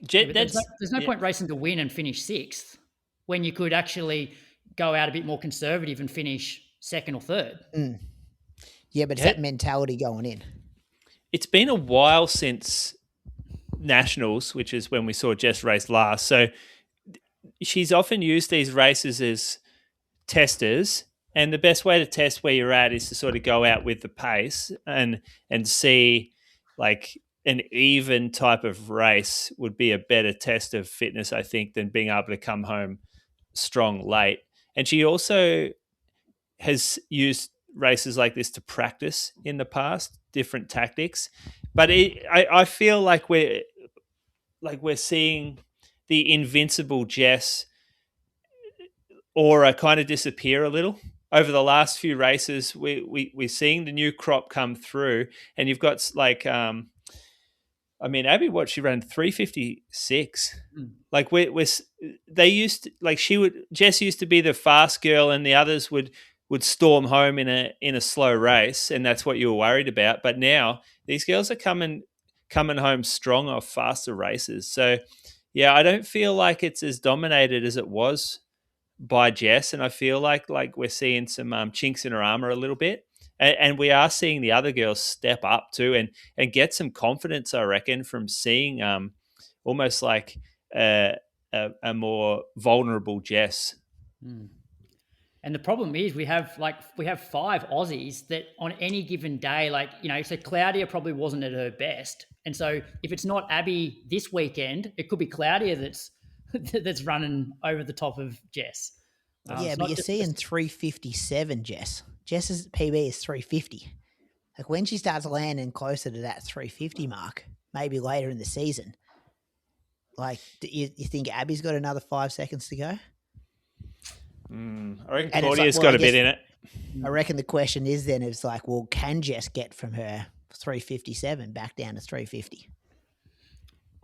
There's no point racing to win and finish sixth when you could actually go out a bit more conservative and finish second or third. Yeah, but it's that mentality going in. It's been a while since Nationals, which is when we saw Jess race last. So she's often used these races as testers, and the best way to test where you're at is to sort of go out with the pace and see like an even type of race would be a better test of fitness, I think, than being able to come home strong late. And she also has used races like this to practice in the past, different tactics. But I feel like we're seeing the invincible Jess aura kind of disappear a little. Over the last few races, we're seeing the new crop come through, and you've got like, Abbey, she ran 3:56. Like Jess used to be the fast girl, and the others would storm home in a slow race, and that's what you were worried about. But now these girls are coming home strong off faster races. So yeah, I don't feel like it's as dominated as it was by Jess, and I feel like we're seeing some chinks in her armor a little bit, and we are seeing the other girls step up too and get some confidence, I reckon, from seeing almost like a more vulnerable Jess. And the problem is we have 5 Aussies that on any given day, so Claudia probably wasn't at her best. And so if it's not Abbey this weekend, it could be Claudia that's running over the top of Jess. But you're seeing 3:57 Jess. Jess's PB is 3:50. Like when she starts landing closer to that 3:50 mark, maybe later in the season, like do you think Abbey's got another 5 seconds to go? I reckon Claudia's got a bit in it. I reckon the question is then, it's like, well, can Jess get from her 3:57 back down to 3:50?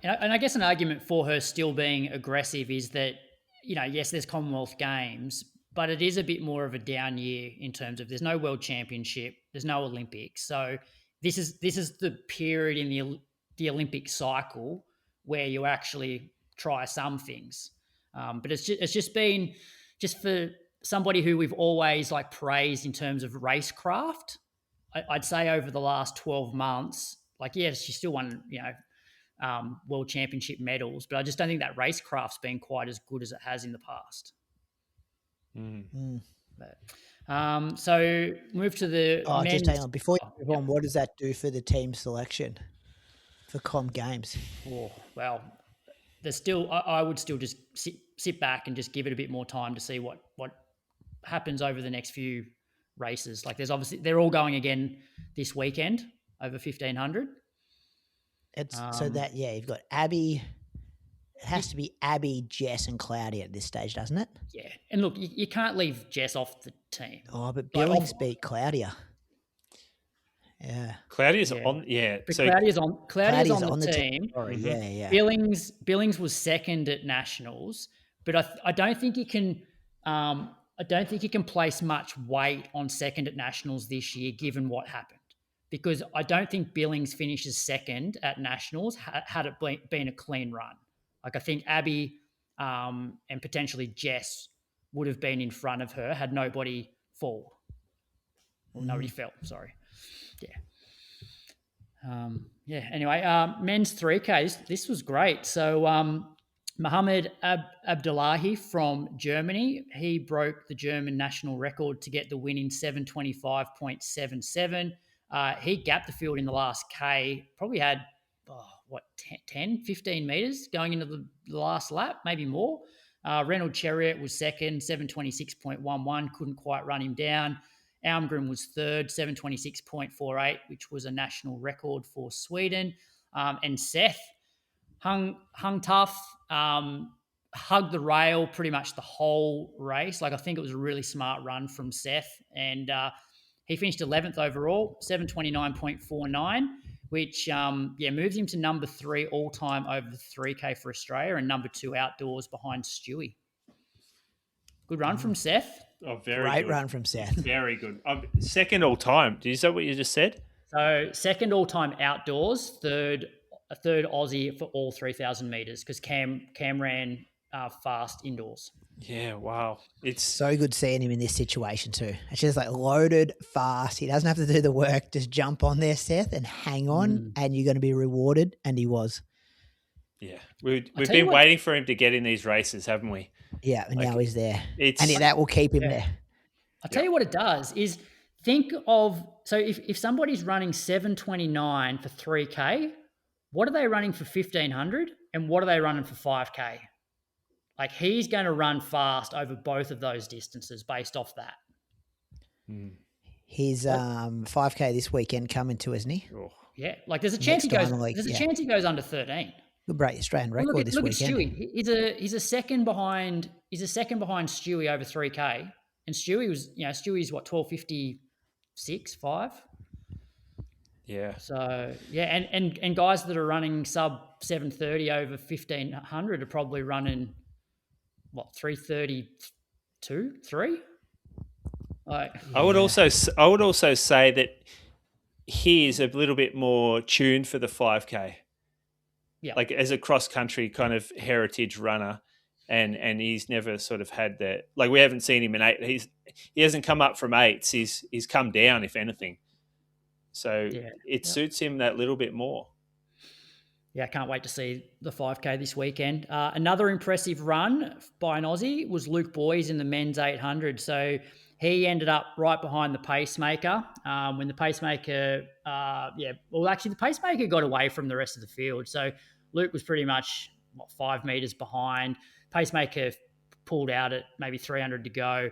And I guess an argument for her still being aggressive is that, yes, there's Commonwealth Games, but it is a bit more of a down year in terms of there's no World Championship, there's no Olympics. So this is the period the Olympic cycle where you actually try some things. But it's just been just for somebody who we've always like praised in terms of racecraft. I'd say over the last 12 months, like, yes, she still won, world championship medals, but I just don't think that racecraft's been quite as good as it has in the past. But, so move to the men's. Just hang on. Before you move on, what does that do for the team selection for Com Games? Oh, well, there's still, I would still just sit back and just give it a bit more time to see what happens over the next few races. Like, there's obviously, they're all going again this weekend over 1,500. It's so that, you've got Abbey. It has to be Abbey, Jess, and Cloudy at this stage, doesn't it? Yeah. And look, you can't leave Jess off the team. Oh, but Billings beat Claudia. Yeah. Claudia's on, yeah. But So Claudia's on the team. Sorry, yeah. Billings was second at nationals, but I don't think you can. I don't think you can place much weight on second at nationals this year, given what happened. Because I don't think Billings finishes second at nationals had it been a clean run. Like, I think Abbey and potentially Jess would have been in front of her had nobody fall. Or nobody fell, sorry. Yeah. Anyway, men's 3Ks, this was great. So Mohamad Abdilaahi from Germany, he broke the German national record to get the win in 7:25.77. He gapped the field in the last K, probably had, 10, 15 metres going into the last lap, maybe more. Reynolds Chariot was second, 7:26.11, couldn't quite run him down. Almgren was third, 7:26.48, which was a national record for Sweden. And Seth hung tough, hugged the rail pretty much the whole race. Like, I think it was a really smart run from Seth. And he finished 11th overall, 7:29.49, which moves him to number 3 all-time over the 3K for Australia and number 2 outdoors behind Stewie. Good run from Seth. Oh, very Great good. run from Seth. Very good. Second all time. Did you say what you just said? So second all time outdoors, third Aussie for all 3,000 meters because Cam ran fast indoors. Yeah, wow. It's so good seeing him in this situation too. It's just like loaded, fast. He doesn't have to do the work. Just jump on there, Seth, and hang on, and you're going to be rewarded. And he was. Yeah, we've been waiting for him to get in these races, haven't we? Yeah, and now he's there. And that will keep him there. I'll tell you what it does is think of, so if somebody's running 7:29 for 3K, what are they running for 1,500 and what are they running for 5K? Like, he's going to run fast over both of those distances based off that. He's 5K this weekend coming to, isn't he? Oh. Yeah, like there's a chance he goes under 13. Good break Australian record this weekend. Look at Stewie. He's a second behind Stewie over 3K, and Stewie was, Stewie's what, 12:56, 5. Yeah. So yeah, and guys that are running sub 7:30 over 1,500 are probably running what, 3:32, 3. Like, I would also say that he is a little bit more tuned for the 5K. Yeah. Like, as a cross country kind of heritage runner, and he's never sort of had that. Like, we haven't seen him in 8. He hasn't come up from 8s. He's come down, if anything. So it suits him that little bit more. Yeah, I can't wait to see the 5K this weekend. Another impressive run by an Aussie was Luke Boys in the men's 800. So he ended up right behind the pacemaker. When the pacemaker, the pacemaker got away from the rest of the field. So Luke was pretty much 5 meters behind. Pacemaker pulled out at maybe 300 to go.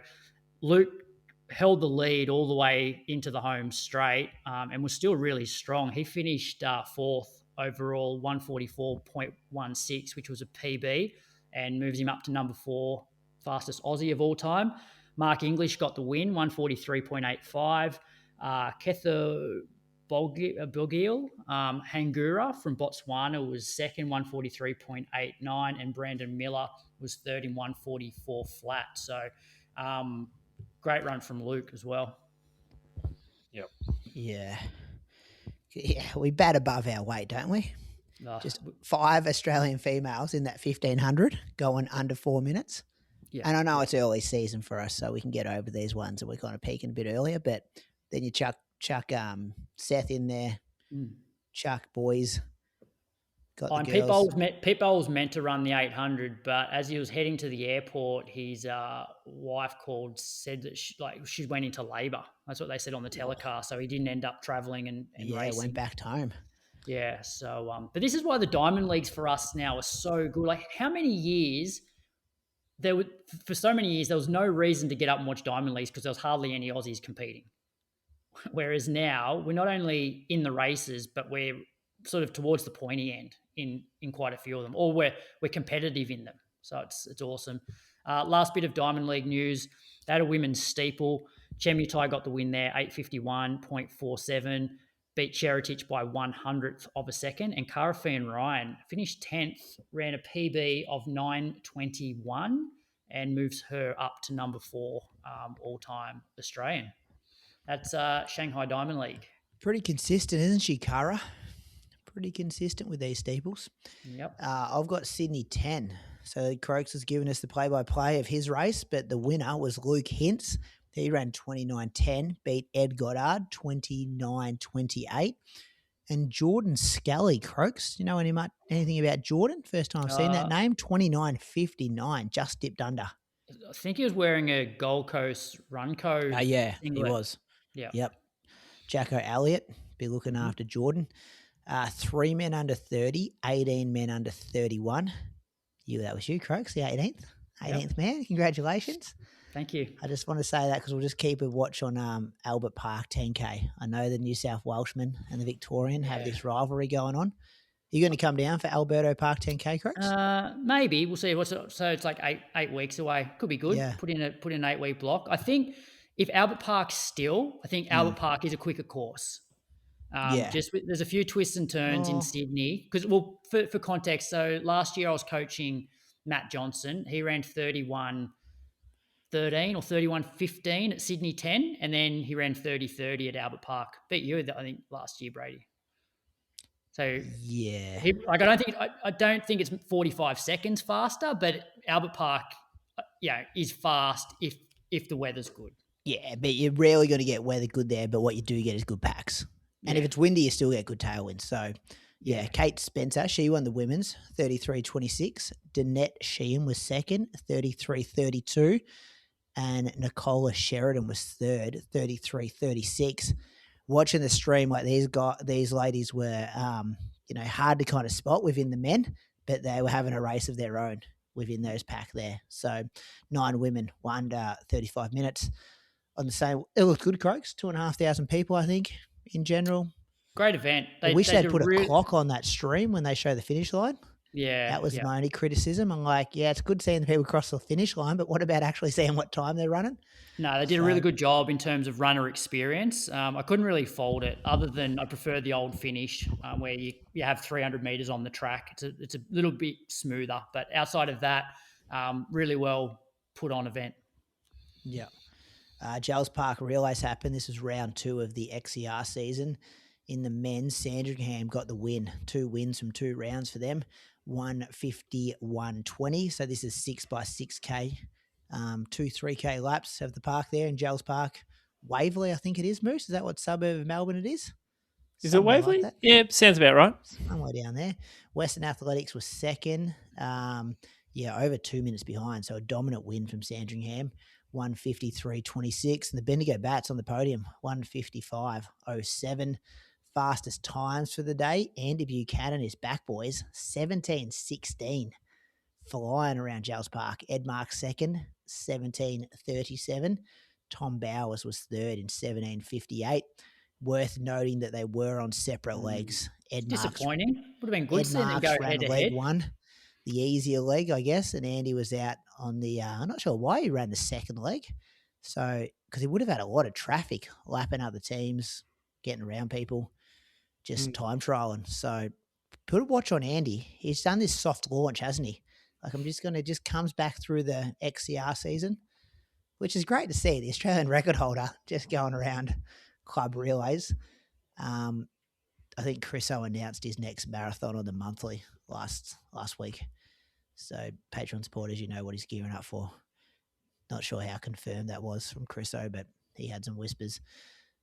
Luke held the lead all the way into the home straight and was still really strong. He finished 4th overall, 144.16, which was a PB, and moves him up to number 4 fastest Aussie of all time. Mark English got the win, 143.85. Ketho Bogiel Hangura from Botswana was second, 143.89, and Brandon Miller was third in 144 flat. So great run from Luke as well. Yep. Yeah. Yeah, we bat above our weight, don't we? Just 5 Australian females in that 1500 going under 4 minutes. Yeah. And I know it's early season for us, so we can get over these ones and we're kind of peaking a bit earlier. But then you chuck Seth in there, chuck boys. Got the girls. Pete Bowl was meant to run the 800, but as he was heading to the airport, his wife said that she went into labour. That's what they said on the telecast. So he didn't end up travelling and racing. Went back home. Yeah. So, but this is why the Diamond Leagues for us now are so good. Like, how many years for so many years there was no reason to get up and watch Diamond Leagues because there was hardly any Aussies competing. Whereas now we're not only in the races, but we're sort of towards the pointy end in quite a few of them, or we're competitive in them. So it's awesome. Last bit of Diamond League news: they had a women's steeple. Chemutai got the win there, 8:51.47, beat Cheritich by 100th of a second, and Cara Feain-Ryan finished 10th, ran a PB of 9:21, and moves her up to number 4 all-time Australian. That's Shanghai Diamond League. Pretty consistent, isn't she, Cara? Pretty consistent with these steeples. Yep. I've got Sydney 10. So Croaks has given us the play-by-play of his race, but the winner was Luke Hince. He ran 29.10, beat Ed Goddard 29.28. And Jordan Skelly, Croaks, do you know anything about Jordan? First time I've seen that name, 29.59, just dipped under. I think he was wearing a Gold Coast Runco. Yeah, singlet. he was. Yeah. Yep. Jacko Elliott, be looking after Jordan. 3 men under 30, 18 men under 31. That was you, Croaks, the 18th man. Congratulations. Thank you. I just want to say that because we'll just keep a watch on Albert Park 10K. I know the New South Welshman and the Victorian have this rivalry going on. Are you going to come down for Alberto Park 10K, Croaks? Maybe. We'll see. So it's like eight weeks away. Could be good. Yeah. Put in an 8-week block. I think if Albert Park's still, I think Albert Park is a quicker course. There's a few twists and turns in Sydney because, for context, so last year I was coaching Matt Johnson. He ran 31.13 or 31.15 at Sydney 10, and then he ran 30.30 at Albert Park. Beat you, I think, last year, Brady. So yeah, I don't think it's 45 seconds faster, but Albert Park, is fast if the weather's good. Yeah, but you're rarely going to get weather good there. But what you do get is good packs. And if it's windy, you still get good tailwinds. So, Kate Spencer, she won the women's, 33.26. Dannette Sheehan was second, 33.32. And Nichola Sheridan was third, 33.36. Watching the stream, like these ladies were, hard to kind of spot within the men, but they were having a race of their own within those pack there. So 9 women were under 35 minutes on the same. It looked good, Croaks. 2,500 people, I think. In general, great event. I wish they'd put a clock on that stream when they show the finish line. Yeah, that was my only criticism. I'm like, it's good seeing the people cross the finish line, but what about actually seeing what time they're running? No, they did a really good job in terms of runner experience. I couldn't really fault it, other than I prefer the old finish where you have 300 meters on the track. It's a little bit smoother, but outside of that, really well put on event. Yeah. Jells Park Relays happened. This was round 2 of the XCR season. In the men's, Sandringham got the win. 2 wins from 2 rounds for them. 1:51.20. So this is 6x6K. 2 3K laps of the park there in Jells Park. Waverley, I think it is, Moose. Is that what suburb of Melbourne it is? Is it Waverley? Like yeah, sounds about right. Somewhere down there. Western Athletics was second. Over 2 minutes behind. So a dominant win from Sandringham. 1:53.26, and the Bendigo Bats on the podium, 1:55.07. Fastest times for the day. Andy Buchanan is back, boys, 17.16. Flying around Jells Park. Ed Mark second, 17.37. Tom Bowers was third in 17.58. Worth noting that they were on separate legs. Disappointing. Would have been good seeing them go head to leg head. 1. The easier leg, I guess, and Andy was out on the, I'm not sure why he ran the second leg. So, because he would have had a lot of traffic, lapping other teams, getting around people, just time trialing. So, put a watch on Andy. He's done this soft launch, hasn't he? Like, just comes back through the XCR season, which is great to see. The Australian record holder just going around club relays. I think Chriso announced his next marathon on the monthly last week. So Patreon supporters, you know what he's gearing up for. Not sure how confirmed that was from Chriso, but he had some whispers.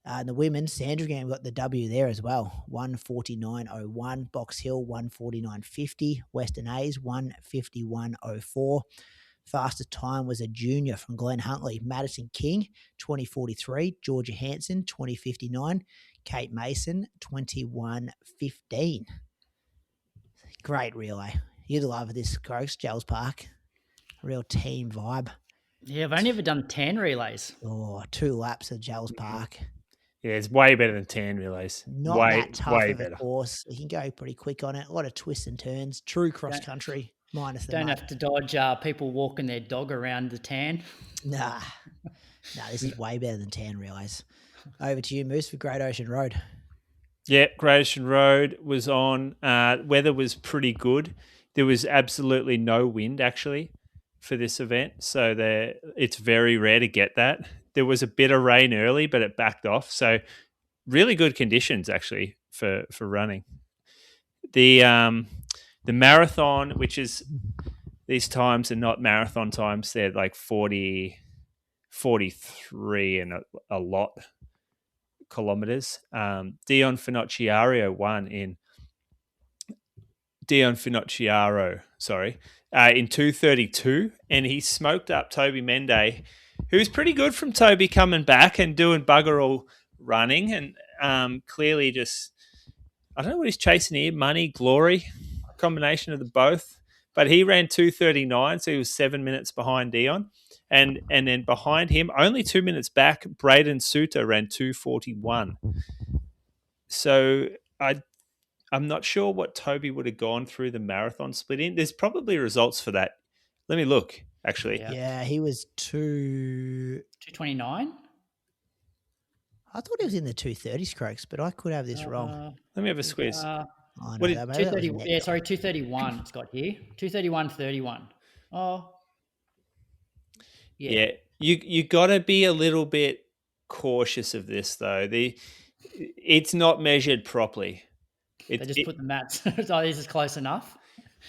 And the women, Sandringham got the W there as well. 149.01. Box Hill, 149.50. Western A's, 151.04. Fastest time was a junior from Glen Huntley. Madison King, 20.43. Georgia Hanson, 20.59. Kate Mason, 21.15. Great relay. You'd love this, Croaks, Jells Park. Real team vibe. Yeah, I've only ever done 10 relays. Oh, 2 laps of Jells Park. Yeah, it's way better than 10 relays. Not that tough of a course. You can go pretty quick on it. A lot of twists and turns. True cross country, minus the Don't mud. have to dodge people walking their dog around the tan. Nah, this is way better than 10 relays. Over to you, Moose, for Great Ocean Road. Yeah, Great Ocean Road was on. Weather was pretty good. There was absolutely no wind, actually, for this event. So it's very rare to get that. There was a bit of rain early, but it backed off. So really good conditions, actually, for running. The marathon, which is these times are not marathon times. They're like 40, 43 and a lot kilometers. Dion Finocchiaro won in in 2:32, and he smoked up Toby Mende, who's pretty good from Toby coming back and doing bugger all running, and clearly just, I don't know what he's chasing here, money, glory, combination of the both. But he ran 2:39, so he was 7 minutes behind Dion. And then behind him, only 2 minutes back, Braden Suter ran 2:41. So I'm not sure what Toby would have gone through the marathon split in. There's probably results for that. Let me look, actually. Yeah, he was 2:29? I thought he was in the 2:30s, Croaks, but I could have this wrong. Let me have a squeeze. Oh, What no, did- 2:30. Yeah, sorry, 2:31. It's got here 2:31:31. Oh, Yeah. You got to be a little bit cautious of this, though. It's not measured properly. They just put the mats. So this is close enough.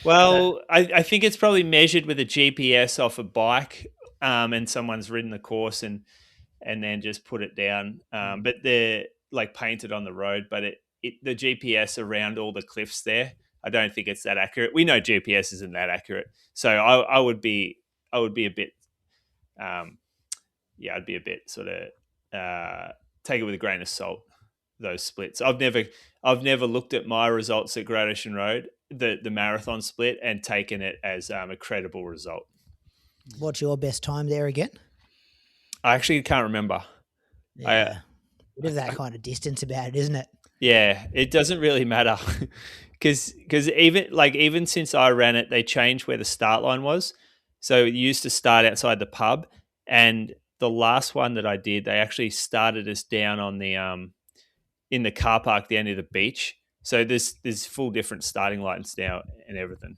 Well, I think it's probably measured with a GPS off a bike, and someone's ridden the course and then just put it down. But they're like painted on the road, but the GPS around all the cliffs there, I don't think it's that accurate. We know GPS isn't that accurate, so I would be a bit, I'd be a bit sort of take it with a grain of salt. Those splits, I've never looked at my results at Great Ocean Road, the marathon split, and taken it as a credible result. What's your best time there again? I actually can't remember. Yeah, bit of that kind of distance about it, isn't it? Yeah, it doesn't really matter because even since I ran it, they changed where the start line was. So it used to start outside the pub, and the last one that I did, they actually started us down on the in the car park down near the beach. So there's full different starting lines now and everything.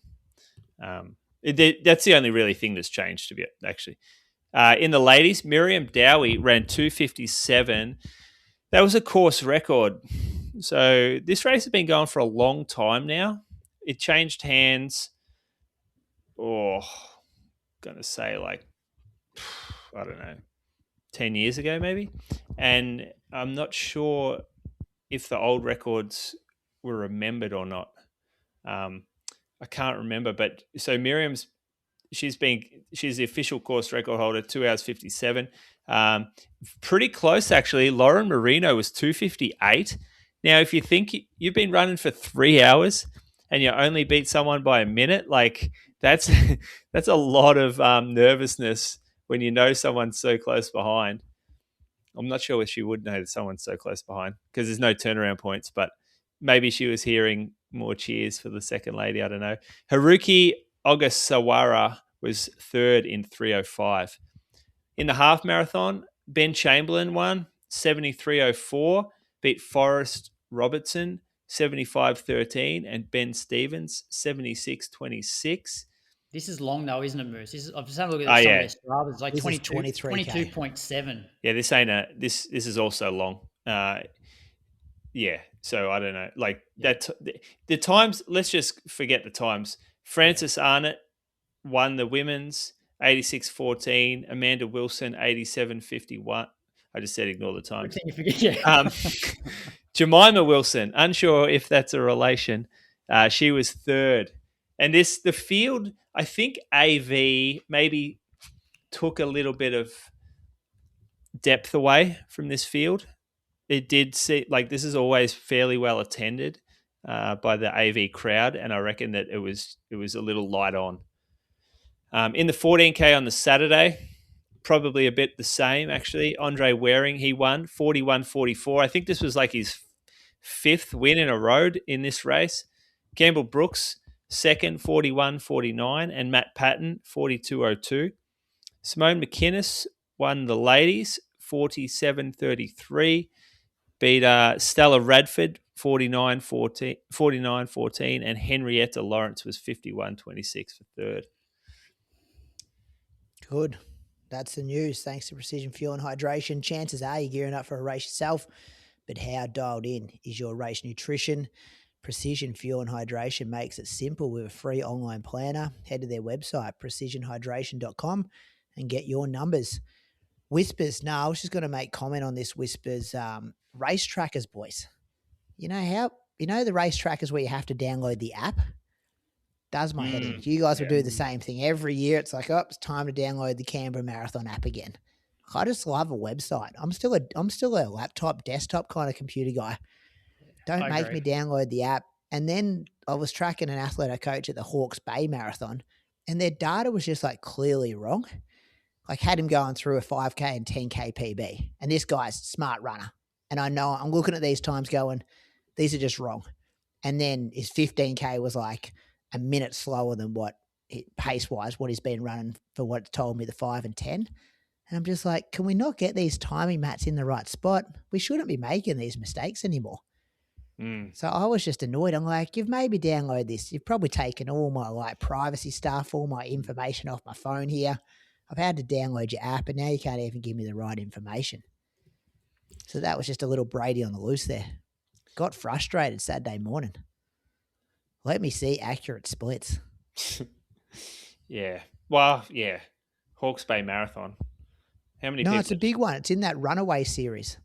That's the only really thing that's changed to be actually. In the ladies, Miriam Dowie ran 2:57. That was a course record. So this race has been going for a long time now. It changed hands, going to say like, I don't know, 10 years ago maybe. And I'm not sure if the old records were remembered or not. I can't remember, but so Miriam's, she's the official course record holder, 2 hours 57. Pretty close actually. Lauren Marino was 2:58. Now, if you think you've been running for 3 hours and you only beat someone by a minute, like that's a lot of nervousness when you know someone's so close behind. I'm not sure if she would know that someone's so close behind because there's no turnaround points, but maybe she was hearing more cheers for the second lady. I don't know. Haruki Ogasawara was third in 3:05. In the half marathon, Ben Chamberlain won 73:04, beat Forrest Robertson 75:13, and Ben Stevens 76:26. This is long though, isn't it, Moose? I've just had a look at some of their Strava. It's like 22.7. Yeah, this ain't this is also long. Yeah. So I don't know. Like that. The times. Let's just forget the times. Frances Arnott won the women's 86.14. Amanda Wilson 87.51. I just said ignore the times. You forget, yeah. Jemima Wilson, unsure if that's a relation. She was third. And the field, I think AV maybe took a little bit of depth away from this field. It did see, like, this is always fairly well attended by the AV crowd, and I reckon that it was a little light on. In the 14K on the Saturday, probably a bit the same, actually. Andre Waring, he won 41.44. I think this was like his fifth win in a row in this race. Campbell Brooks, second, 41.49, and Matt Patton, 42.02. Simone McInnes won the ladies, 47.33. Beat Stella Radford, 49.14, and Henrietta Lawrence was 51.26 for third. Good. That's the news. Thanks to Precision Fuel and Hydration. Chances are you're gearing up for a race yourself, but how dialed in is your race nutrition? Precision Fuel and Hydration makes it simple with a free online planner. Head to their website, precisionhydration.com, and get your numbers. Whispers. No, I was just going to make comment on this Whispers race trackers, boys. You know the race trackers where you have to download the app? Does my head in. You guys will do the same thing every year. It's like, it's time to download the Canberra Marathon app again. I just love a website. I'm still a laptop, desktop kind of computer guy. Don't make me download the app. And then I was tracking an athlete I coach at the Hawke's Bay Marathon, and their data was just like clearly wrong. Like, had him going through a 5K and 10K PB. And this guy's a smart runner. And I know I'm looking at these times going, these are just wrong. And then his 15K was like a minute slower than what pace-wise, what he's been running for what it told me, the 5 and 10. And I'm just like, can we not get these timing mats in the right spot? We shouldn't be making these mistakes anymore. So I was just annoyed. I'm like, you've made me download this. You've probably taken all my like privacy stuff, all my information off my phone here. I've had to download your app, and now you can't even give me the right information. So that was just a little Brady on the loose there. Got frustrated Saturday morning. Let me see accurate splits. Yeah. Well, yeah. Hawke's Bay Marathon. How many people? No, it's a big one. It's in that runaway series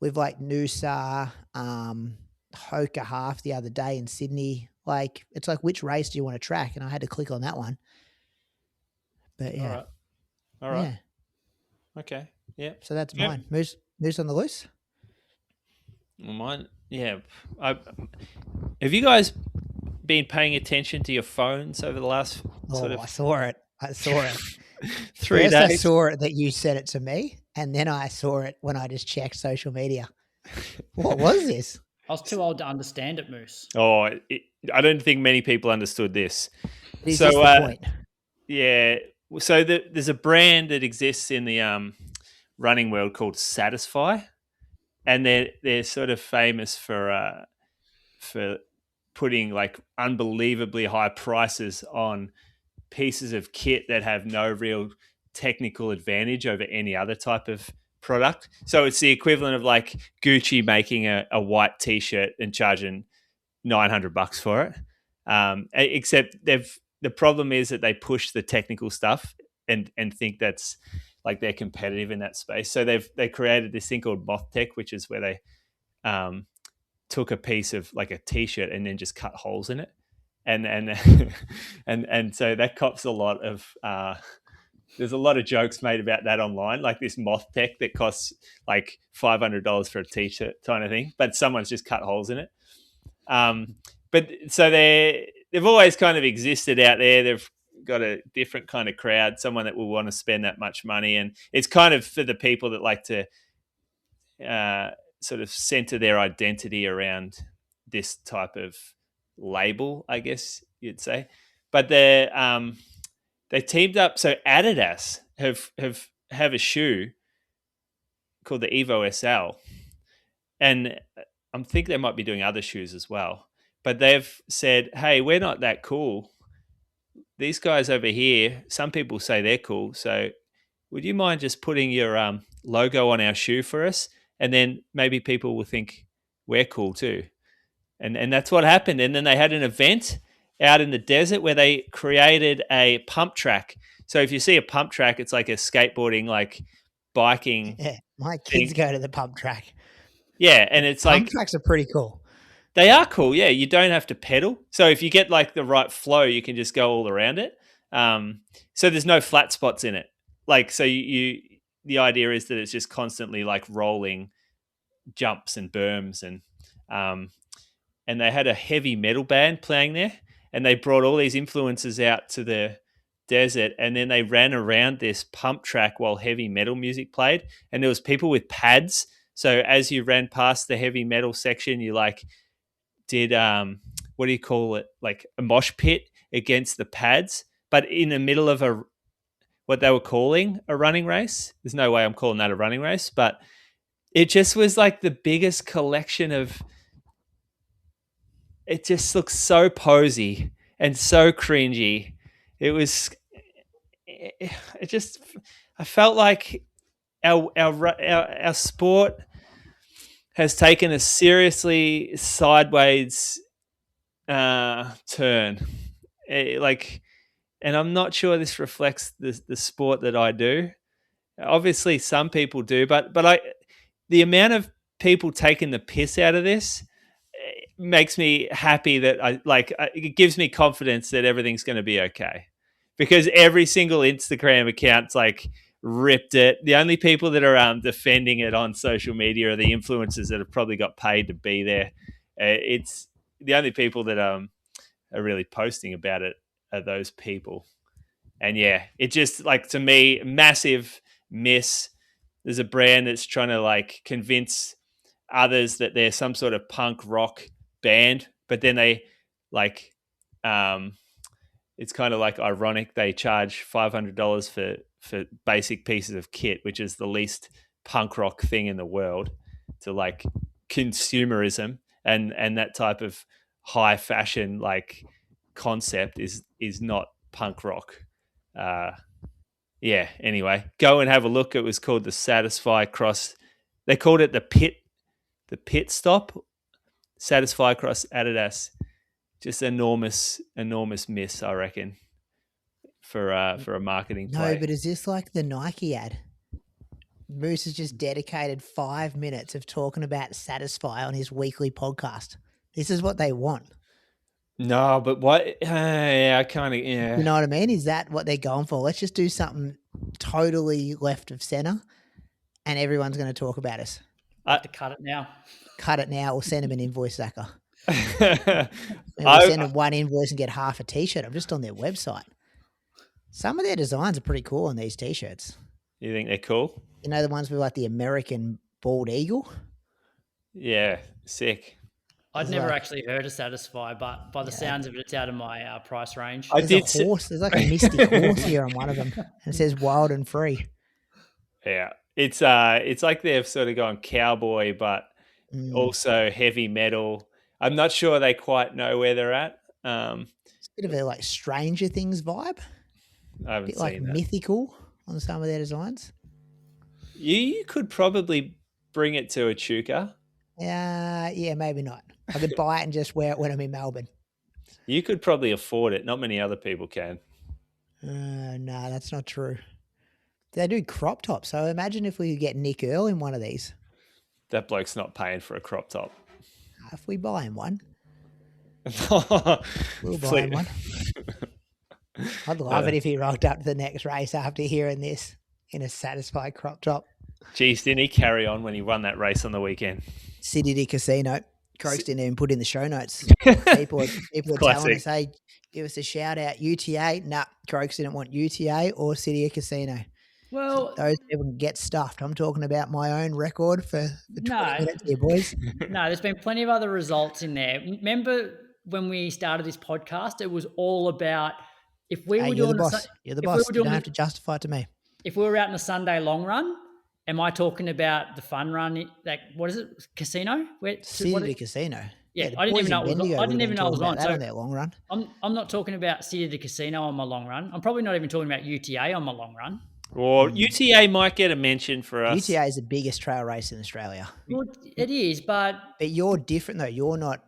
with like Noosa, Hoka half the other day in Sydney. Like, it's like, which race do you want to track? And I had to click on that one. But yeah. All right. Yeah. Okay. Yeah. So that's mine. Moose on the loose? Well, mine, yeah. Have you guys been paying attention to your phones over the last I saw it. 3 First, days? I saw it that you sent it to me, and then I saw it when I just checked social media. What was this? I was too old to understand it, Moose. Oh, I don't think many people understood this. Is this the point? Yeah. So there's a brand that exists in the running world called Satisfy, and they're sort of famous for putting like unbelievably high prices on pieces of kit that have no real technical advantage over any other type of product. So it's the equivalent of like Gucci making a white T-shirt and charging $900 for it. Except the problem is that they push the technical stuff and think that's like they're competitive in that space. So they created this thing called Moth Tech, which is where they took a piece of like a T-shirt and then just cut holes in it. And so that cops a lot of there's a lot of jokes made about that online, like this Moth Tech that costs like $500 for a T-shirt kind of thing, but someone's just cut holes in it. But so they've always kind of existed out there. They've got a different kind of crowd, someone that will want to spend that much money, and it's kind of for the people that like to sort of center their identity around this type of label, I guess you'd say. But they teamed up. So Adidas have a shoe called the Evo SL, and I think they might be doing other shoes as well. But they've said, hey, we're not that cool. These guys over here, some people say they're cool. So would you mind just putting your logo on our shoe for us? And then maybe people will think we're cool too. And that's what happened. And then they had an event out in the desert where they created a pump track. So if you see a pump track, it's like a skateboarding, like biking. Yeah, my kids thing. go to the pump track. Yeah, and it's Pump like tracks are pretty cool. they are cool. Yeah, you don't have to pedal. So if you get like the right flow, you can just go all around it. So there's no flat spots in it. Like so, you the idea is that it's just constantly like rolling jumps and berms and they had a heavy metal band playing there, and they brought all these influences out to the desert, and then they ran around this pump track while heavy metal music played, and there was people with pads. So as you ran past the heavy metal section, you like did what do you call it, like a mosh pit against the pads, but in the middle of what they were calling a running race. There's no way I'm calling that a running race, but it just was like the biggest collection of. It just looks so posy and so cringy. I felt like our sport has taken a seriously sideways turn. And I'm not sure this reflects the sport that I do. Obviously, some people do, but the amount of people taking the piss out of this makes me happy that it gives me confidence that everything's going to be okay, because every single Instagram account's like ripped it. The only people that are defending it on social media are the influencers that have probably got paid to be there. It's the only people that are really posting about it are those people. And yeah, it just like, to me, massive miss. There's a brand that's trying to like convince others that they're some sort of punk rock band, but then they like it's kind of like ironic they charge $500 for basic pieces of kit, which is the least punk rock thing in the world, to like consumerism and that type of high fashion like concept is not punk rock. Yeah, anyway, go and have a look. It was called the Satisfy Cross. They called it the pit stop. Satisfy Cross Adidas. Just enormous miss, I reckon, for a marketing play. No, but is this like the Nike ad? Moose has just dedicated 5 minutes of talking about Satisfy on his weekly podcast. This is what they want. No, but what? Yeah, I kind of, yeah. You know what I mean? Is that what they're going for? Let's just do something totally left of center, and everyone's going to talk about us. I have to cut it now. Cut it now, or send them an invoice, Zaka. We'll send them one invoice and get half a T-shirt. I'm just on their website. Some of their designs are pretty cool on these T-shirts. You think they're cool? You know the ones with like the American bald eagle? Yeah, sick. I'd never actually heard of Satisfy, but by the sounds of it, it's out of my price range. There's a horse. There's like a mystic horse here on one of them, and it says "wild and free." Yeah, it's like they've sort of gone cowboy, but also heavy metal. I'm not sure they quite know where they're at. It's a bit of a like Stranger Things vibe. I haven't seen like that. Mythical on some of their designs. You could probably bring it to a Chuka. Yeah, maybe not. I could buy it and just wear it when I'm in Melbourne. You could probably afford it. Not many other people can. No, that's not true. They do crop tops, so imagine if we could get Nick Earl in one of these. That bloke's not paying for a crop top. If we buy him one, we'll buy him one. I'd love it if he rocked up to the next race after hearing this in a Satisfy crop top. Geez, didn't he carry on when he won that race on the weekend? City to Casino. Croaks didn't even put in the show notes. People are telling us, hey, give us a shout out. UTA. Nah, Croaks didn't want UTA or City of Casino. Well, those people can get stuffed. I'm talking about my own record for 20 minutes here, boys. No, there's been plenty of other results in there. Remember when we started this podcast, it was all about if we were doing you're the boss. You're the boss. You don't have to justify it to me. If we were out in a Sunday long run, am I talking about the fun run? Like, what is it? Casino? City to Casino. Yeah, I didn't even know it was on. That on their long run. I'm not talking about City to Casino on my long run. I'm probably not even talking about UTA on my long run. Or UTA might get a mention for us. UTA is the biggest trail race in Australia. Well, it is, but you're different though. You're not,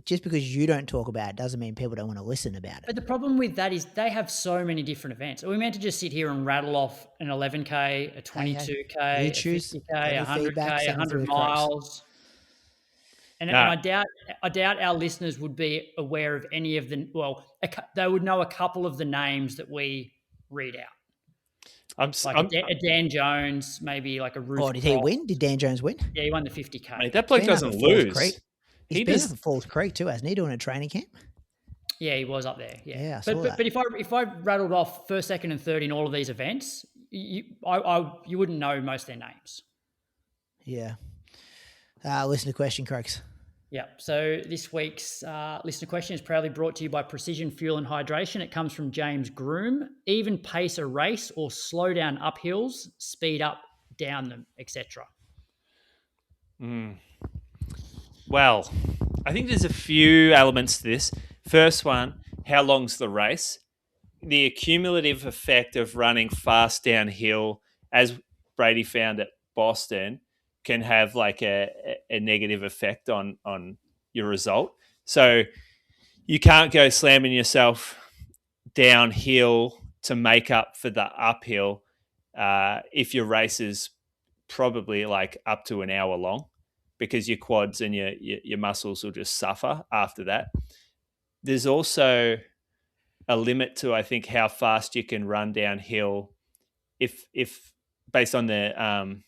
just because you don't talk about it doesn't mean people don't want to listen about it. But the problem with that is they have so many different events. Are we meant to just sit here and rattle off an 11K, a 22K, a 50K, a 100K, 100 miles? And I doubt our listeners would be aware of any of the, they would know a couple of the names that we read out. A Dan Jones, maybe like a Ruth. Oh, did he win? Did Dan Jones win? Yeah, he won the 50K. Mate, that bloke doesn't lose. He's been up at Falls Creek too, hasn't he, doing a training camp? Yeah, he was up there. Yeah, I saw that. But if I rattled off first, second, and third in all of these events, you wouldn't know most of their names. Yeah. Listener question, Croaks. Yeah. So this week's listener question is proudly brought to you by Precision Fuel and Hydration. It comes from James Groom. Even pace a race or slow down uphills, speed up, down them, etc. Well, I think there's a few elements to this. First one, how long's the race? The accumulative effect of running fast downhill, as Brady found at Boston, can have like a negative effect on your result. So you can't go slamming yourself downhill to make up for the uphill if your race is probably like up to an hour long, because your quads and your muscles will just suffer after that. There's also a limit to, I think, how fast you can run downhill if based on the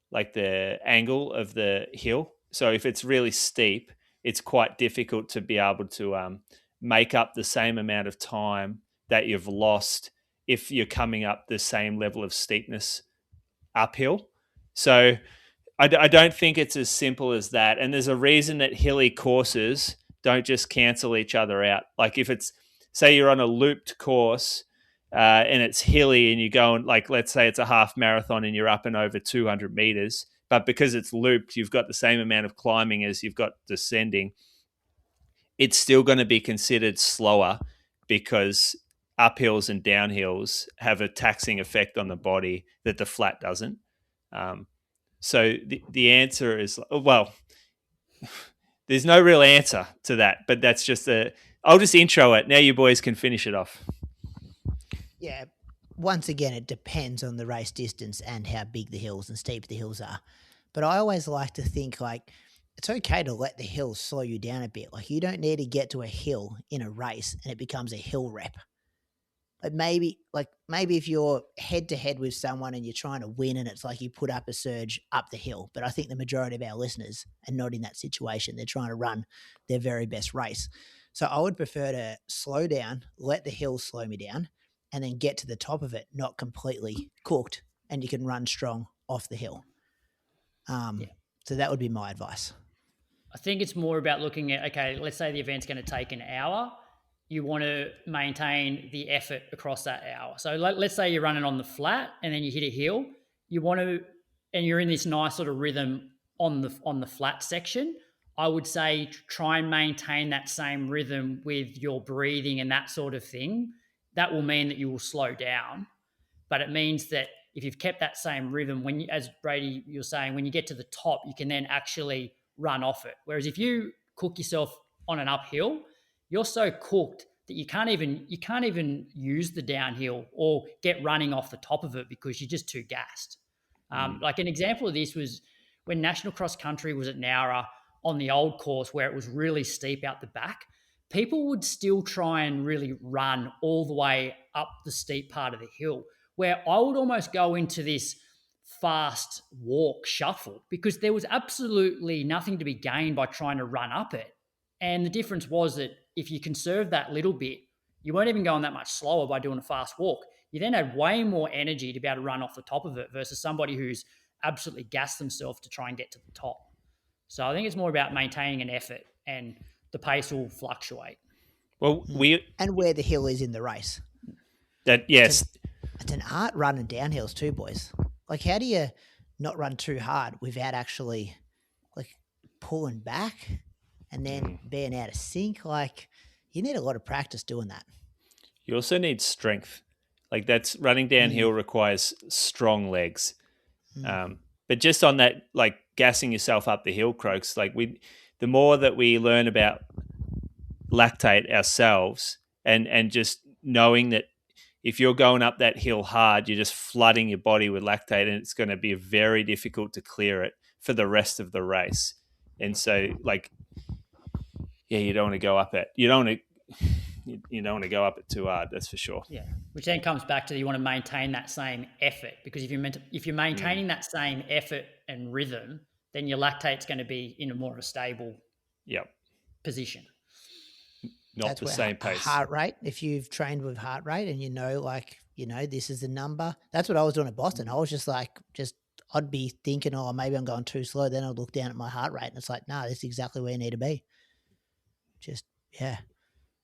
like the angle of the hill. So if it's really steep, it's quite difficult to be able to make up the same amount of time that you've lost if you're coming up the same level of steepness uphill. So I don't think it's as simple as that. And there's a reason that hilly courses don't just cancel each other out. Like if it's, say you're on a looped course and it's hilly and you go and, like, let's say it's a half marathon and you're up and over 200 meters, but because it's looped, you've got the same amount of climbing as you've got descending. It's still going to be considered slower because uphills and downhills have a taxing effect on the body that the flat doesn't. So the answer is, well, there's no real answer to that, but that's just I'll just intro it. Now you boys can finish it off. Yeah. Once again, it depends on the race distance and how big the hills and steep the hills are. But I always like to think like it's okay to let the hills slow you down a bit. Like you don't need to get to a hill in a race and it becomes a hill rep. But maybe if you're head to head with someone and you're trying to win and it's like you put up a surge up the hill. But I think the majority of our listeners are not in that situation. They're trying to run their very best race. So I would prefer to slow down, let the hill slow me down, and then get to the top of it, not completely cooked, and you can run strong off the hill. So that would be my advice. I think it's more about looking at, okay, let's say the event's going to take an hour. You want to maintain the effort across that hour. So let's say you're running on the flat and then you hit a hill. You want to, and you're in this nice sort of rhythm on the flat section. I would say try and maintain that same rhythm with your breathing and that sort of thing. That will mean that you will slow down, but it means that if you've kept that same rhythm, when you, as Brady, you're saying, when you get to the top, you can then actually run off it. Whereas if you cook yourself on an uphill, you're so cooked that you can't even use the downhill or get running off the top of it because you're just too gassed. Like an example of this was when National Cross Country was at Nowra on the old course where it was really steep out the back. People would still try and really run all the way up the steep part of the hill, where I would almost go into this fast walk shuffle because there was absolutely nothing to be gained by trying to run up it. And the difference was that if you conserved that little bit, you weren't even going that much slower by doing a fast walk. You then had way more energy to be able to run off the top of it versus somebody who's absolutely gassed themselves to try and get to the top. So I think it's more about maintaining an effort and the pace will fluctuate. Well, and where the hill is in the race. Yes. It's an art running downhills too, boys. Like, how do you not run too hard without actually like pulling back and then being out of sync? Like, you need a lot of practice doing that. You also need strength. Like that's running downhill requires strong legs. But just on that, like gassing yourself up the hill, Croaks, like the more that we learn about lactate ourselves and just knowing that if you're going up that hill hard, you're just flooding your body with lactate and it's going to be very difficult to clear it for the rest of the race. And so like, yeah, you don't want to go up it too hard. That's for sure. Yeah, which then comes back to you want to maintain that same effort, because if you're maintaining that same effort and rhythm, then your lactate's going to be in a more of a stable position. Not the same pace. Heart rate. If you've trained with heart rate and this is the number. That's what I was doing at Boston. I was just I'd be thinking, oh, maybe I'm going too slow. Then I'd look down at my heart rate and it's like, no, this is exactly where you need to be.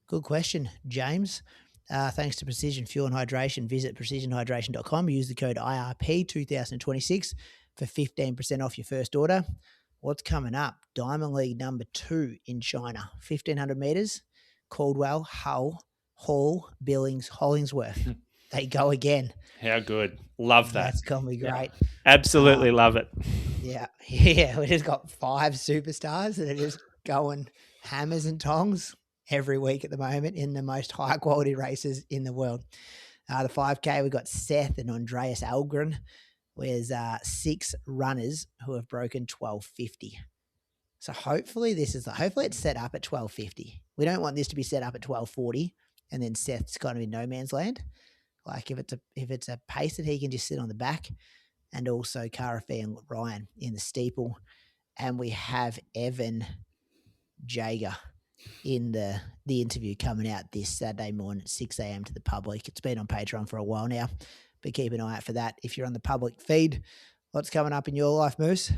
Good question, James. Thanks to Precision Fuel and Hydration, visit precisionhydration.com. Use the code IRP2026 for 15% off your first order. What's coming up? Diamond League number 2 in China, 1,500 meters. Caldwell, Hull, Hall, Billings, Hollingsworth. They go again. How good. Love that. That's going to be great. Yeah. Absolutely love it. Yeah. We just got 5 superstars that are just going hammers and tongs every week at the moment in the most high quality races in the world. The 5K, we've got Seth and Andreas Algren. There's 6 runners who have broken 12:50. So hopefully it's set up at 12:50. We don't want this to be set up at 12:40 and then Seth's kind of in no man's land. Like if it's a pace that he can just sit on the back, and also Cara Fein-Ryan in the steeple, and we have Evan Jager in the interview coming out this Saturday morning at 6 a.m. to the public. It's been on Patreon for a while now, but keep an eye out for that if you're on the public feed. What's coming up in your life, Moose?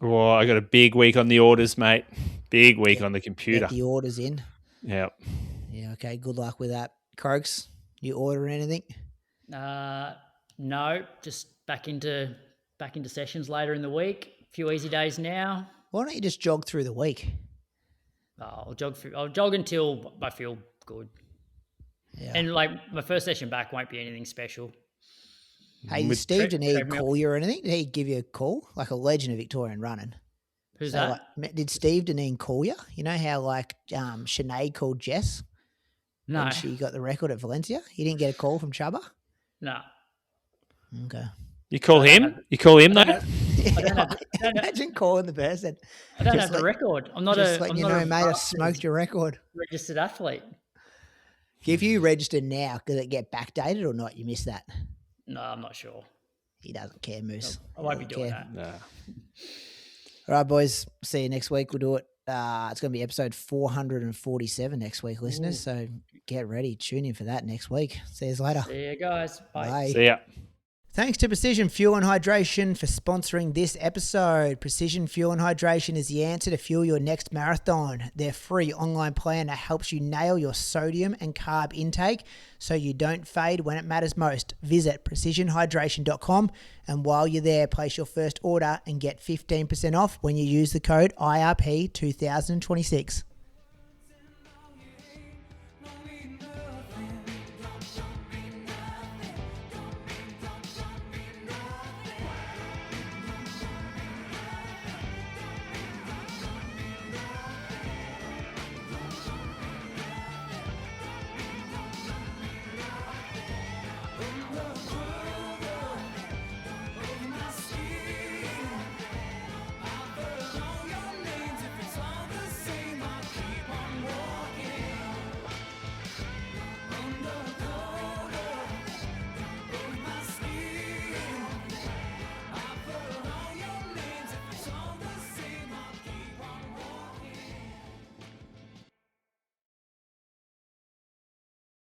Oh, I got a big week on the orders, mate. Big week on the computer. Get the orders in. Yeah. Yeah, okay. Good luck with that. Croaks, you order anything? No, just back into sessions later in the week. A few easy days now. Why don't you just jog through the week? I'll jog until I feel good. Yeah. And like my first session back won't be anything special. Hey, did Steve Dannette call you or anything? Did he give you a call? Like a legend of Victorian running. Who's that? Like, did Steve Dannette call you? You know how like Sinead called Jess? No. When she got the record at Valencia? You didn't get a call from Chubba? No. Okay. You call him? You call him though? Imagine calling the person. I don't have the record. I'm not just letting you know, mate, I smoked your record. Registered athlete. If you register now, does it get backdated or not? You missed that. No, I'm not sure. He doesn't care, Moose. I won't be doing that. No. All right, boys. See you next week. We'll do it. It's going to be episode 447 next week, listeners. So get ready. Tune in for that next week. See you later. See you guys. Bye. Bye. See ya. Thanks to Precision Fuel and Hydration for sponsoring this episode. Precision Fuel and Hydration is the answer to fuel your next marathon. Their free online planner helps you nail your sodium and carb intake so you don't fade when it matters most. Visit precisionhydration.com, and while you're there, place your first order and get 15% off when you use the code IRP2026.